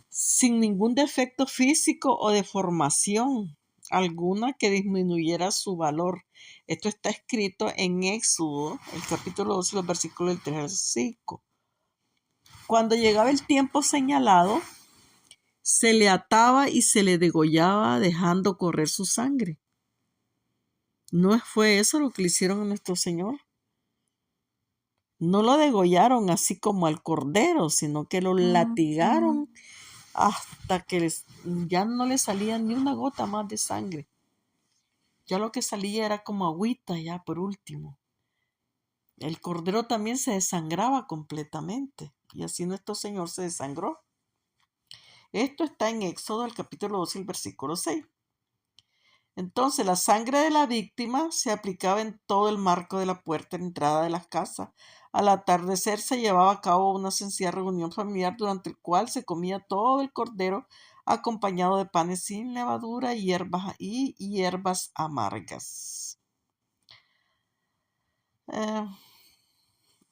Sin ningún defecto físico o deformación alguna que disminuyera su valor. Esto está escrito en Éxodo, el capítulo 12, los versículos del 3 al 5. Cuando llegaba el tiempo señalado, se le ataba y se le degollaba dejando correr su sangre. ¿No fue eso lo que le hicieron a nuestro Señor? No lo degollaron así como al cordero, sino que lo latigaron hasta que ya no le salía ni una gota más de sangre. Ya lo que salía era como agüita ya por último. El cordero también se desangraba completamente y así nuestro Señor se desangró. Esto está en Éxodo, el capítulo 12, el versículo 6. Entonces la sangre de la víctima se aplicaba en todo el marco de la puerta de entrada de las casas. Al atardecer se llevaba a cabo una sencilla reunión familiar durante el cual se comía todo el cordero acompañado de panes sin levadura y hierbas amargas.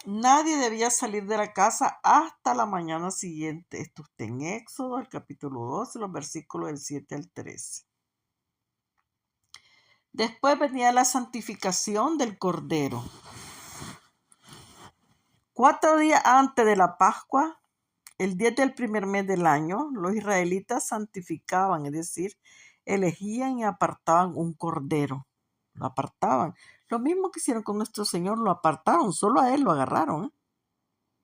Nadie debía salir de la casa hasta la mañana siguiente. Esto está en Éxodo, el capítulo 12, los versículos del 7 al 13. Después venía la santificación del cordero. 4 días antes de la Pascua, el 10 del primer mes del año, los israelitas santificaban, es decir, elegían y apartaban un cordero. Lo apartaban. Lo mismo que hicieron con nuestro Señor, lo apartaron, solo a Él lo agarraron.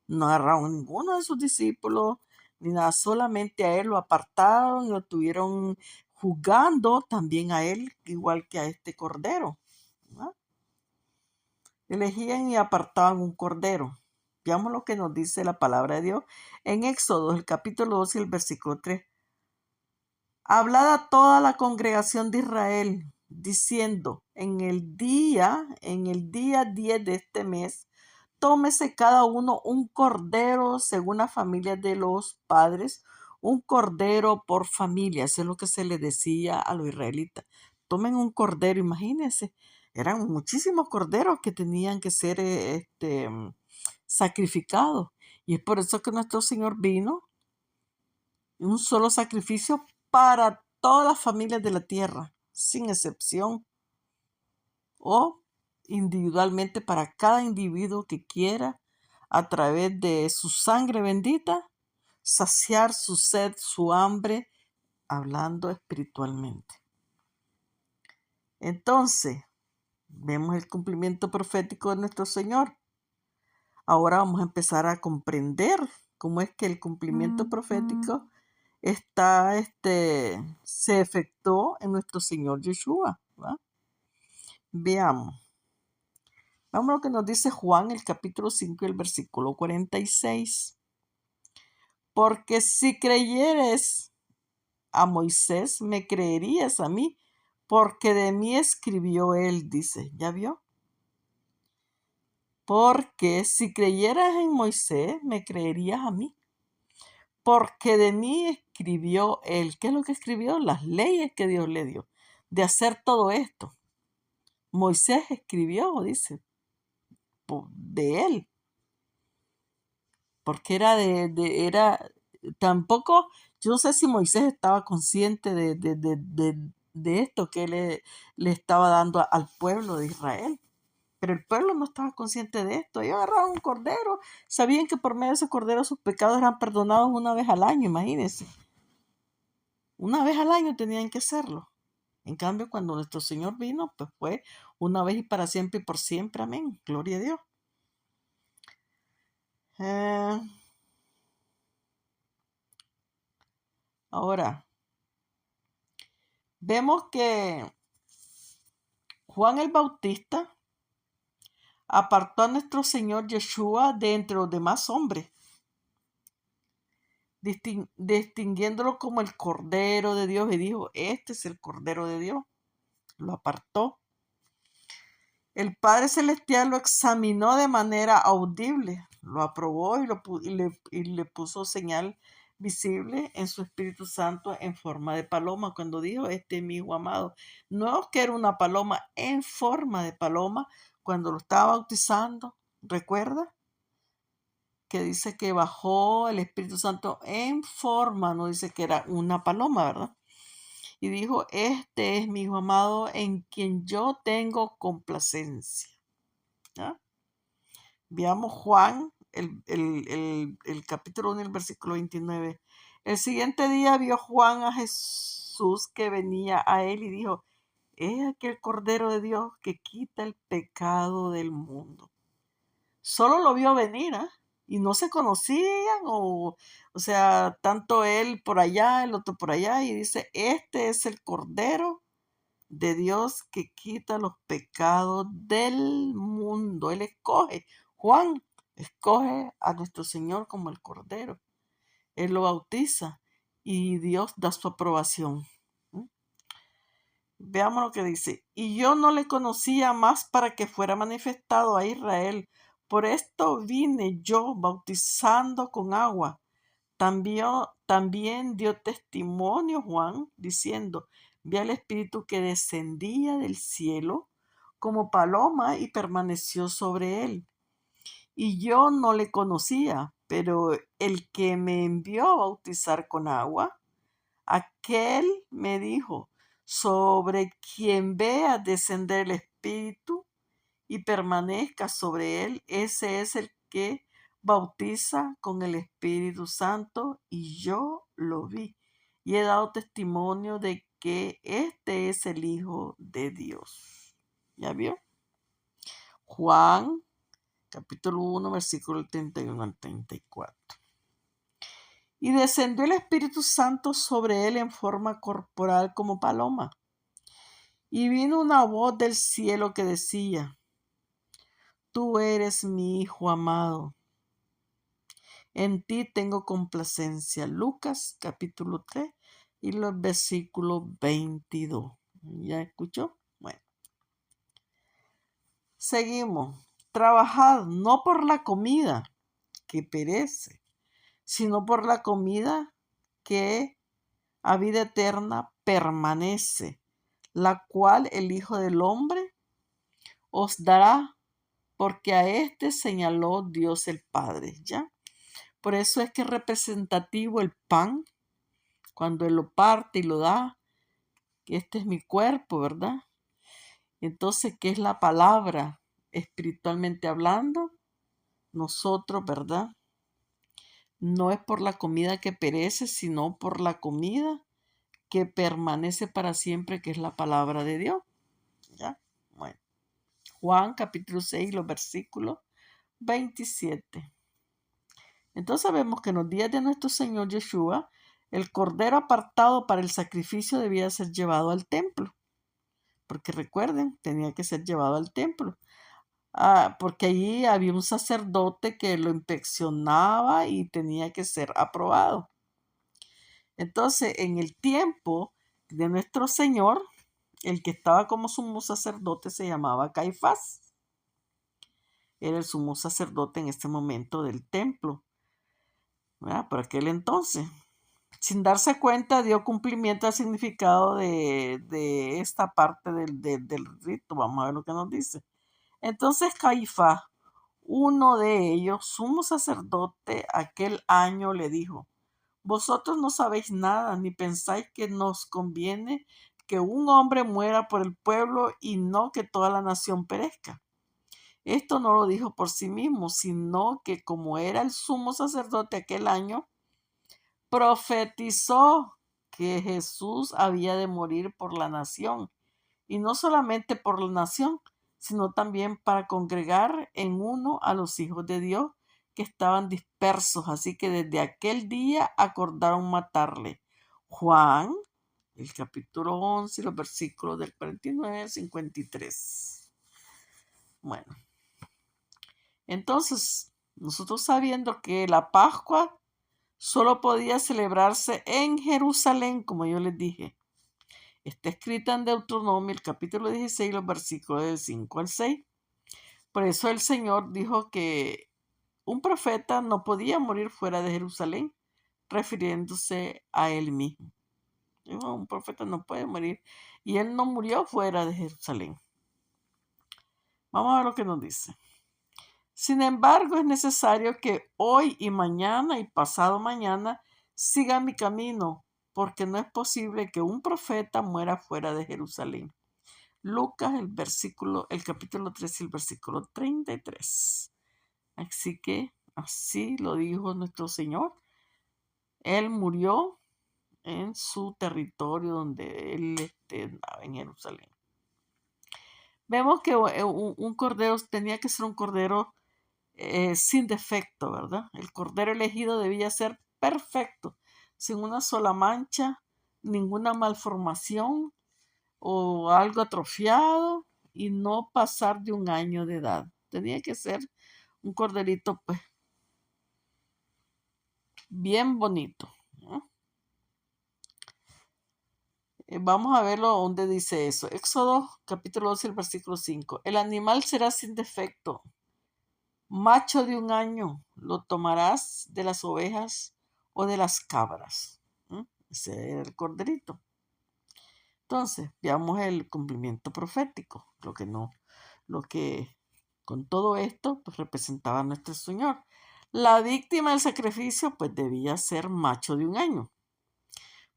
No agarraron a ninguno de sus discípulos, ni nada, solamente a Él lo apartaron y lo tuvieron juzgando también a Él, igual que a este cordero. ¿No? Elegían y apartaban un cordero. Veamos lo que nos dice la palabra de Dios en Éxodo, el capítulo 12 y el versículo 3. Hablad a toda la congregación de Israel, diciendo, en el día 10 de este mes, tómese cada uno un cordero según la familia de los padres, un cordero por familia. Eso es lo que se le decía a los israelitas. Tomen un cordero, imagínense. Eran muchísimos corderos que tenían que ser sacrificados. Y es por eso que nuestro Señor vino, un solo sacrificio para todas las familias de la tierra, sin excepción, o individualmente para cada individuo que quiera, a través de su sangre bendita, saciar su sed, su hambre, hablando espiritualmente. Entonces, vemos el cumplimiento profético de nuestro Señor. Ahora vamos a empezar a comprender cómo es que el cumplimiento profético se efectuó en nuestro Señor Yeshua. ¿Va? Veamos. Vamos a lo que nos dice Juan, el capítulo 5, el versículo 46. Porque si creyeres a Moisés, me creerías a mí, porque de mí escribió él, dice. ¿Ya vio? Porque si creyeras en Moisés, me creerías a mí, porque de mí escribió él. ¿Qué es lo que escribió? Las leyes que Dios le dio de hacer todo esto. Moisés escribió, dice, de él, porque tampoco, yo no sé si Moisés estaba consciente de esto que le estaba dando al pueblo de Israel. Pero el pueblo no estaba consciente de esto. Ellos agarraron un cordero. Sabían que por medio de ese cordero sus pecados eran perdonados una vez al año, imagínense. Una vez al año tenían que hacerlo. En cambio, cuando nuestro Señor vino, pues fue una vez y para siempre y por siempre. Amén. Gloria a Dios. Ahora, vemos que Juan el Bautista apartó a nuestro Señor Yeshua de entre los demás hombres, distinguiéndolo como el Cordero de Dios, y dijo, este es el Cordero de Dios. Lo apartó. El Padre Celestial lo examinó de manera audible, lo aprobó y le puso señal visible en su Espíritu Santo en forma de paloma, cuando dijo, este es mi Hijo amado. No que era una paloma en forma de paloma, cuando lo estaba bautizando, ¿recuerda? Que dice que bajó el Espíritu Santo en forma, no dice que era una paloma, ¿verdad? Y dijo, este es mi Hijo amado en quien yo tengo complacencia. ¿Ya? Veamos Juan, el capítulo 1, el versículo 29. El siguiente día vio Juan a Jesús que venía a él y dijo, he aquí el Cordero de Dios que quita el pecado del mundo. Solo lo vio venir, ¿eh? Y no se conocían, o sea, tanto él por allá, el otro por allá, y dice, este es el Cordero de Dios que quita los pecados del mundo. Él escoge, Juan escoge a nuestro Señor como el Cordero. Él lo bautiza y Dios da su aprobación. Veamos lo que dice. Y yo no le conocía más para que fuera manifestado a Israel. Por esto vine yo bautizando con agua. También dio testimonio Juan, diciendo, vi al Espíritu que descendía del cielo como paloma y permaneció sobre él. Y yo no le conocía, pero el que me envió a bautizar con agua, aquel me dijo, sobre quien vea descender el Espíritu y permanezca sobre él, ese es el que bautiza con el Espíritu Santo, y yo lo vi. Y he dado testimonio de que este es el Hijo de Dios. ¿Ya vio? Juan, capítulo 1, versículo 31 al 34. Y descendió el Espíritu Santo sobre él en forma corporal como paloma. Y vino una voz del cielo que decía, tú eres mi Hijo amado, en ti tengo complacencia. Lucas capítulo 3 y los versículos 22. ¿Ya escuchó? Bueno, seguimos. Trabajad no por la comida que perece, sino por la comida que a vida eterna permanece, la cual el Hijo del Hombre os dará, porque a éste señaló Dios el Padre. ¿Ya? Por eso es que es representativo el pan, cuando Él lo parte y lo da, que este es mi cuerpo, ¿verdad? Entonces, ¿qué es la palabra? Espiritualmente hablando, nosotros, ¿verdad? No es por la comida que perece, sino por la comida que permanece para siempre, que es la palabra de Dios. ¿Ya? Bueno. Juan capítulo 6, los versículos 27. Entonces vemos que en los días de nuestro Señor Yeshua, el cordero apartado para el sacrificio debía ser llevado al templo. Porque recuerden, tenía que ser llevado al templo. Porque allí había un sacerdote que lo inspeccionaba y tenía que ser aprobado. Entonces, en el tiempo de nuestro Señor, el que estaba como sumo sacerdote se llamaba Caifás. Era el sumo sacerdote en este momento del templo, ¿verdad? Por aquel entonces. Sin darse cuenta, dio cumplimiento al significado de esta parte del rito. Vamos a ver lo que nos dice. Entonces Caifás, uno de ellos, sumo sacerdote, aquel año le dijo, vosotros no sabéis nada, ni pensáis que nos conviene que un hombre muera por el pueblo y no que toda la nación perezca. Esto no lo dijo por sí mismo, sino que como era el sumo sacerdote aquel año, profetizó que Jesús había de morir por la nación, y no solamente por la nación, sino también para congregar en uno a los hijos de Dios que estaban dispersos. Así que desde aquel día acordaron matarle. Juan, el capítulo 11, los versículos del 49 al 53. Bueno, entonces, nosotros sabiendo que la Pascua solo podía celebrarse en Jerusalén, como yo les dije, está escrita en Deuteronomio, el capítulo 16, los versículos del 5 al 6. Por eso el Señor dijo que un profeta no podía morir fuera de Jerusalén, refiriéndose a él mismo. Dijo, un profeta no puede morir. Y él no murió fuera de Jerusalén. Vamos a ver lo que nos dice. Sin embargo, es necesario que hoy y mañana y pasado mañana siga mi camino, porque no es posible que un profeta muera fuera de Jerusalén. Lucas, el capítulo 3 y el versículo 33. Así que así lo dijo nuestro Señor. Él murió en su territorio donde él andaba en Jerusalén. Vemos que un cordero tenía que ser un cordero sin defecto, ¿verdad? El cordero elegido debía ser perfecto, sin una sola mancha, ninguna malformación o algo atrofiado y no pasar de un año de edad. Tenía que ser un corderito, pues, bien bonito, ¿no? Vamos a verlo donde dice eso. Éxodo capítulo 12, el versículo 5. El animal será sin defecto, macho de un año, lo tomarás de las ovejas o de las cabras. Ese era el corderito. Entonces, veamos el cumplimiento profético, lo que con todo esto pues, representaba a nuestro Señor. La víctima del sacrificio pues debía ser macho de un año,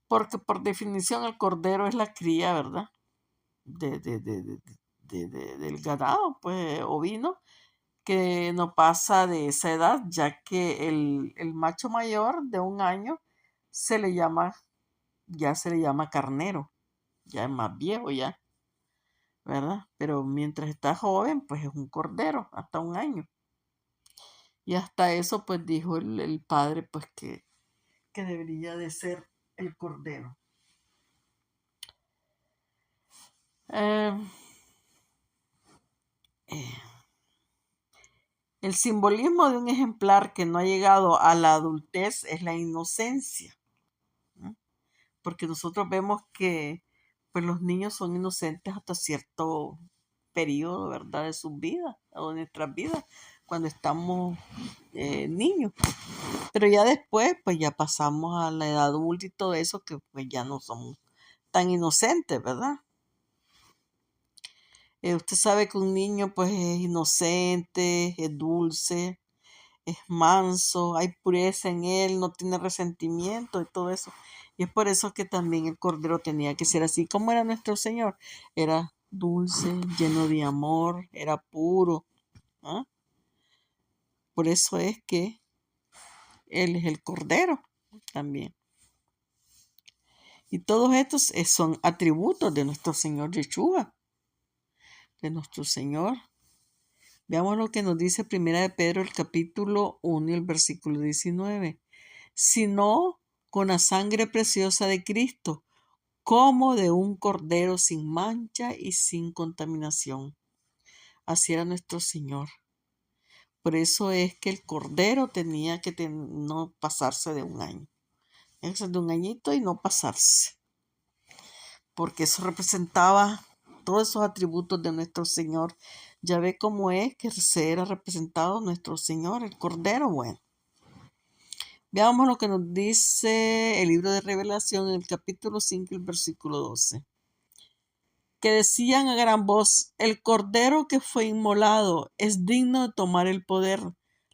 porque por definición el cordero es la cría, ¿verdad? Del ganado, pues ovino, que no pasa de esa edad, ya que el macho mayor de un año se le llama, ya se le llama carnero, ya es más viejo ya, ¿verdad? Pero mientras está joven, pues es un cordero, hasta un año. Y hasta eso, pues dijo el padre, pues que debería de ser el cordero. Eh, eh, el simbolismo de un ejemplar que no ha llegado a la adultez es la inocencia, ¿no? Porque nosotros vemos que pues los niños son inocentes hasta cierto periodo, ¿verdad? De sus vidas o de nuestras vidas, cuando estamos niños. Pero ya después, pues ya pasamos a la edad adulta y todo eso, que pues ya no somos tan inocentes, ¿verdad? Usted sabe que un niño pues es inocente, es dulce, es manso, hay pureza en él, no tiene resentimiento y todo eso. Y es por eso que también el cordero tenía que ser así como era nuestro Señor. Era dulce, lleno de amor, era puro. ¿Ah? Por eso es que Él es el cordero también. Y todos estos son atributos de nuestro Señor Yeshua, de nuestro Señor. Veamos lo que nos dice Primera de Pedro, el capítulo 1 y el versículo 19. Sino con la sangre preciosa de Cristo, como de un cordero sin mancha y sin contaminación. Así era nuestro Señor. Por eso es que el cordero tenía que no pasarse de un año. Eso de un añito y no pasarse. Porque eso representaba todos esos atributos de nuestro Señor. Ya ve cómo es que se era representado nuestro Señor, el Cordero. Bueno, veamos lo que nos dice el libro de Revelación en el capítulo 5, el versículo 12. Que decían a gran voz, el Cordero que fue inmolado es digno de tomar el poder,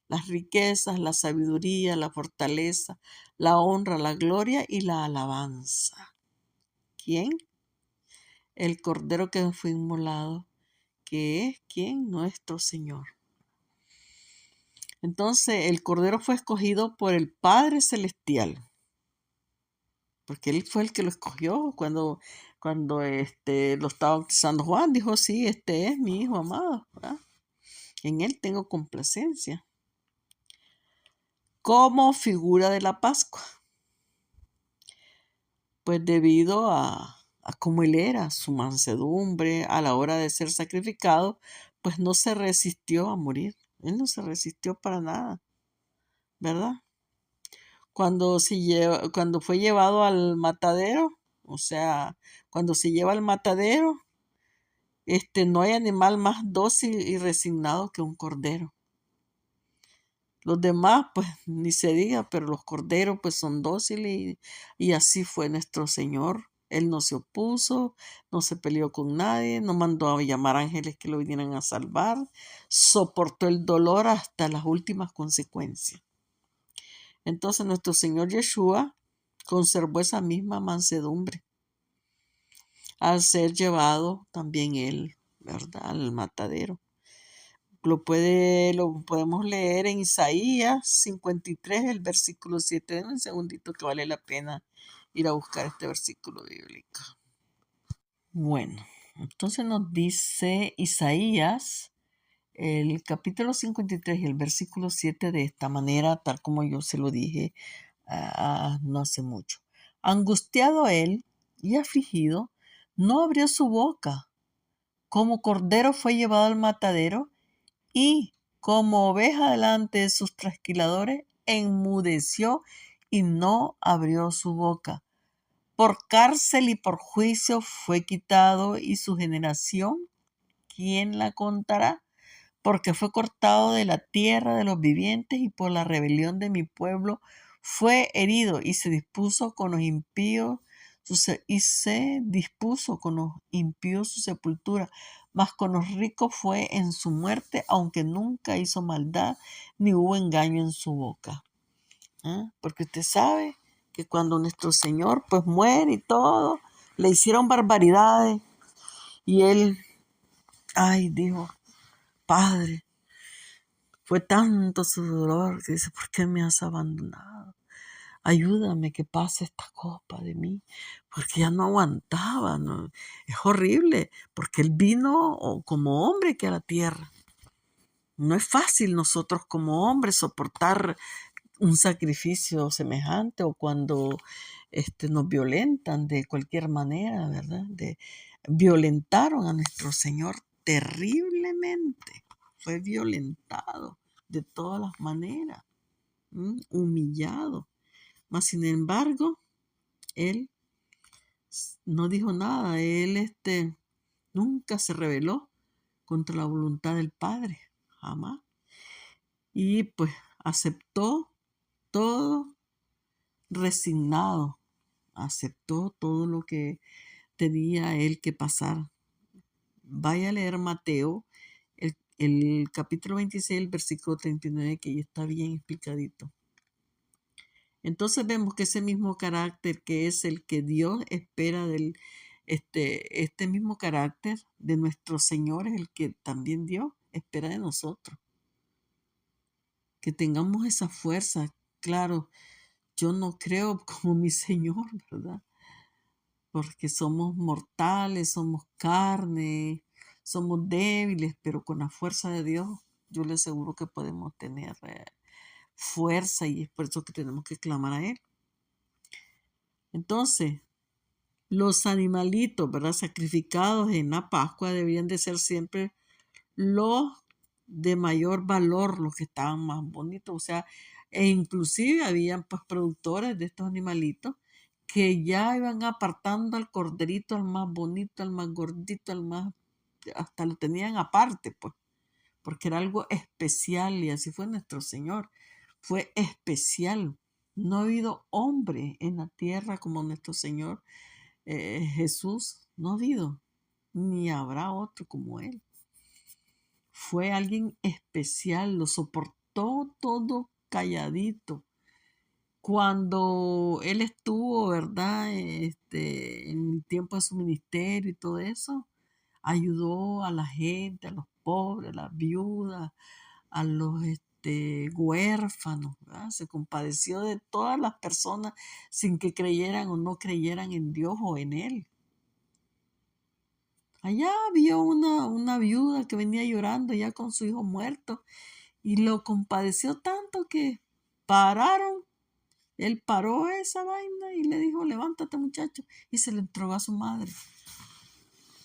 las riquezas, la sabiduría, la fortaleza, la honra, la gloria y la alabanza. ¿Quién? El Cordero que fue inmolado, que es ¿quién? Nuestro Señor. Entonces el Cordero fue escogido por el Padre Celestial, porque Él fue el que lo escogió cuando lo estaba bautizando Juan, dijo, sí, este es mi Hijo amado, ¿verdad? En Él tengo complacencia. Como figura de la Pascua. pues debido a cómo él era, su mansedumbre a la hora de ser sacrificado, pues no se resistió a morir. Él no se resistió para nada, ¿verdad? Cuando fue llevado al matadero, o sea, cuando se lleva al matadero, no hay animal más dócil y resignado que un cordero. Los demás, pues ni se diga, pero los corderos pues son dóciles y así fue nuestro Señor. Él no se opuso, no se peleó con nadie, no mandó a llamar ángeles que lo vinieran a salvar, soportó el dolor hasta las últimas consecuencias. Entonces nuestro Señor Yeshua conservó esa misma mansedumbre al ser llevado también él, ¿verdad?, al matadero. Lo podemos leer en Isaías 53, el versículo 7. Denme un segundito que vale la pena ir a buscar este versículo bíblico. Bueno, entonces nos dice Isaías, el capítulo 53 y el versículo 7 de esta manera, tal como yo se lo dije no hace mucho. Angustiado él y afligido, no abrió su boca. Como cordero fue llevado al matadero y como oveja delante de sus trasquiladores, enmudeció y no abrió su boca. Por cárcel y por juicio fue quitado, y su generación, ¿quién la contará? Porque fue cortado de la tierra de los vivientes, y por la rebelión de mi pueblo fue herido, y se dispuso con los impíos su sepultura, mas con los ricos fue en su muerte, aunque nunca hizo maldad, ni hubo engaño en su boca. Porque usted sabe que cuando nuestro Señor pues muere y todo, le hicieron barbaridades, y él, dijo, Padre, fue tanto su dolor que dice, ¿por qué me has abandonado? Ayúdame que pase esta copa de mí, porque ya no aguantaba, ¿no? Es horrible, porque él vino como hombre que a la tierra. No es fácil nosotros como hombres soportar un sacrificio semejante, o cuando nos violentan de cualquier manera, ¿verdad? Violentaron a nuestro Señor terriblemente. Fue violentado de todas las maneras, humillado. Mas sin embargo, él no dijo nada. Él nunca se rebeló contra la voluntad del Padre, jamás. Y pues aceptó todo resignado, aceptó todo lo que tenía él que pasar. Vaya a leer Mateo, el capítulo 26, el versículo 39, que ahí está bien explicadito. Entonces vemos que ese mismo carácter que es el que Dios espera este mismo carácter de nuestro Señor es el que también Dios espera de nosotros. Que tengamos esa fuerza. Claro, yo no creo como mi Señor, ¿verdad? Porque somos mortales, somos carne, somos débiles, pero con la fuerza de Dios, yo le aseguro que podemos tener fuerza, y es por eso que tenemos que clamar a Él. Entonces, los animalitos, ¿verdad?, sacrificados en la Pascua debían de ser siempre los de mayor valor, los que estaban más bonitos. O sea, e inclusive habían pues productores de estos animalitos que ya iban apartando al corderito, al más bonito, al más gordito, hasta lo tenían aparte, pues, porque era algo especial, y así fue nuestro Señor. Fue especial. No ha habido hombre en la tierra como nuestro Señor Jesús. No ha habido, ni habrá otro como Él. Fue alguien especial, lo soportó todo calladito. Cuando Él estuvo, ¿verdad?, en el tiempo de su ministerio y todo eso, ayudó a la gente, a los pobres, a las viudas, a los huérfanos, ¿verdad? Se compadeció de todas las personas sin que creyeran o no creyeran en Dios o en Él. Allá vio una viuda que venía llorando ya con su hijo muerto, y lo compadeció tanto que pararon Él paró esa vaina y le dijo, levántate muchacho, y se lo entregó a su madre.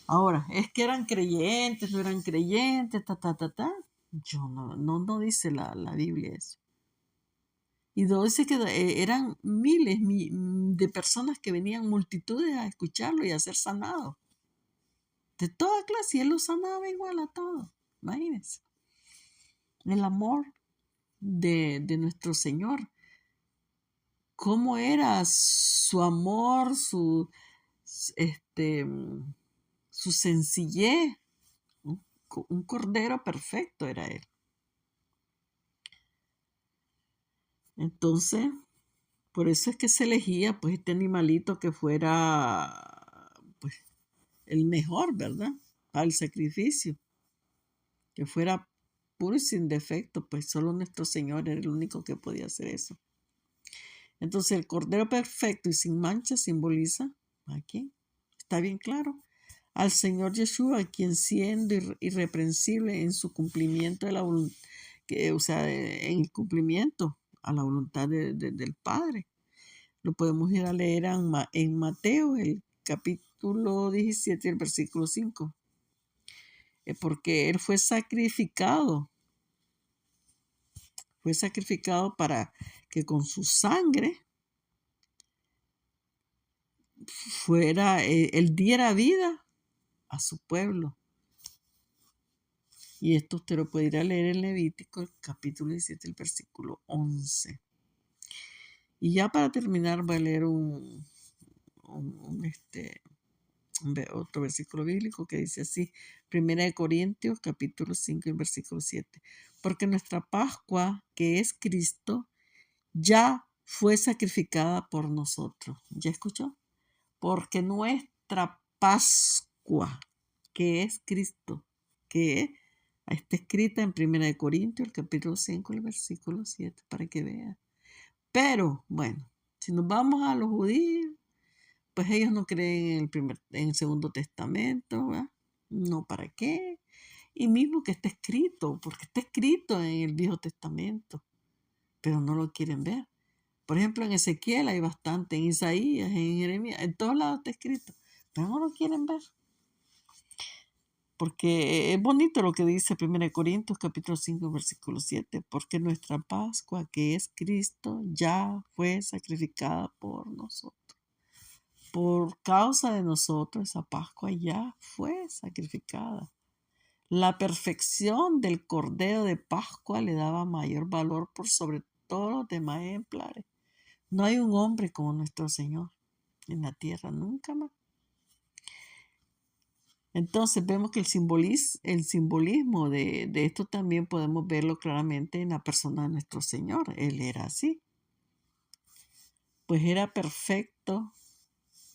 Ahora, es que eran creyentes, no eran creyentes, Yo no dice la Biblia eso. Y dice que eran miles de personas que venían multitudes a escucharlo y a ser sanados. De toda clase, y él los sanaba igual a todos. Imagínense. El amor de nuestro Señor. ¿Cómo era su amor, este, su sencillez? Un cordero perfecto era él. Entonces, por eso es que se elegía pues este animalito que fuera pues el mejor, ¿verdad? Para el sacrificio, que fuera puro y sin defecto, pues solo nuestro Señor era el único que podía hacer eso. Entonces el cordero perfecto y sin mancha simboliza aquí, está bien claro, al Señor Yeshua, quien siendo irreprensible en su cumplimiento de la voluntad, o sea, en el cumplimiento a la voluntad del Padre. Lo podemos ir a leer en Mateo, el capítulo 17, el versículo 5. Porque Él fue sacrificado para que con su sangre Él diera vida a su pueblo. Y esto usted lo puede ir a leer en Levítico, el capítulo 17, el versículo 11. Y ya para terminar voy a leer otro versículo bíblico que dice así, 1 Corintios capítulo 5 y versículo 7. Porque nuestra Pascua, que es Cristo, ya fue sacrificada por nosotros. ¿Ya escuchó? Porque nuestra Pascua, que es Cristo, que está escrita en 1 Corintios, el capítulo 5, el versículo 7, para que vea. Pero, bueno, si nos vamos a los judíos, pues ellos no creen en el Segundo Testamento, ¿verdad? No, ¿para qué? Y mismo que está escrito, porque está escrito en el Viejo Testamento, pero no lo quieren ver. Por ejemplo, en Ezequiel hay bastante, en Isaías, en Jeremías, en todos lados está escrito, pero no lo quieren ver. Porque es bonito lo que dice 1 Corintios capítulo 5, versículo 7, porque nuestra Pascua, que es Cristo, ya fue sacrificada por nosotros. Por causa de nosotros, esa Pascua ya fue sacrificada. La perfección del Cordero de Pascua le daba mayor valor por sobre todos los demás ejemplares. No hay un hombre como nuestro Señor en la tierra, nunca más. Entonces vemos que el simbolismo de esto también podemos verlo claramente en la persona de nuestro Señor. Él era así. Pues era perfecto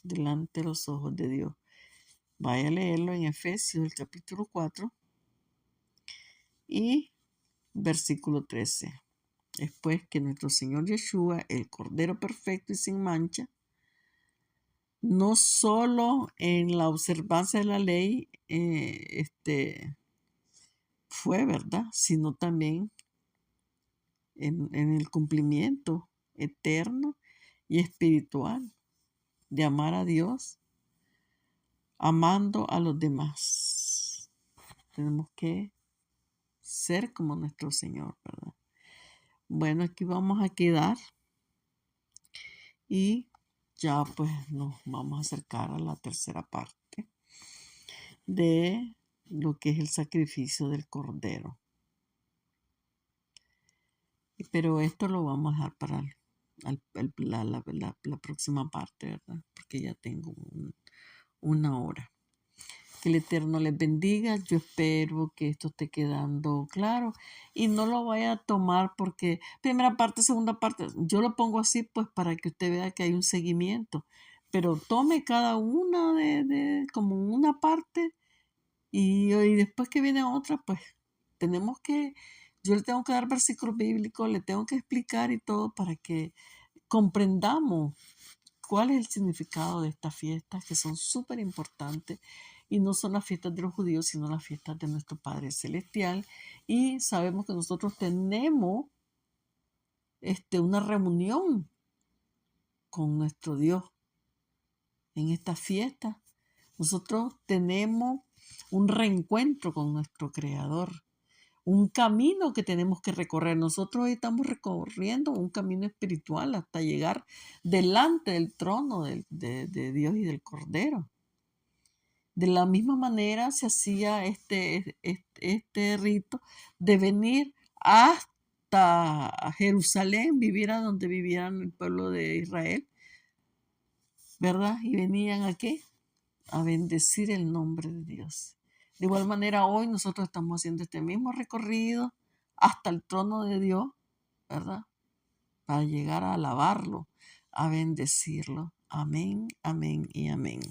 delante de los ojos de Dios. Vaya a leerlo en Efesios, el capítulo 4 y versículo 13. Después que nuestro Señor Yeshua, el Cordero perfecto y sin mancha, no solo en la observancia de la ley fue, ¿verdad? Sino también en el cumplimiento eterno y espiritual de amar a Dios, amando a los demás. Tenemos que ser como nuestro Señor, ¿verdad? Bueno, aquí vamos a quedar y ya pues nos vamos a acercar a la tercera parte de lo que es el sacrificio del Cordero. Pero esto lo vamos a dejar para la próxima parte, ¿verdad? Porque ya tengo una hora. Que el Eterno les bendiga. Yo espero que esto esté quedando claro y no lo vaya a tomar porque primera parte, segunda parte, yo lo pongo así pues para que usted vea que hay un seguimiento, pero tome cada una como una parte y después que viene otra, pues yo le tengo que dar versículos bíblicos, le tengo que explicar y todo para que comprendamos cuál es el significado de estas fiestas que son súper importantes y no son las fiestas de los judíos, sino las fiestas de nuestro Padre Celestial. Y sabemos que nosotros tenemos una reunión con nuestro Dios en esta fiesta. Nosotros tenemos un reencuentro con nuestro Creador, un camino que tenemos que recorrer. Nosotros estamos recorriendo un camino espiritual hasta llegar delante del trono de Dios y del Cordero. De la misma manera se hacía este rito de venir hasta Jerusalén, vivir a donde vivían el pueblo de Israel, ¿verdad? Y venían aquí a bendecir el nombre de Dios. De igual manera, hoy nosotros estamos haciendo este mismo recorrido hasta el trono de Dios, ¿verdad? Para llegar a alabarlo, a bendecirlo. Amén, amén y amén.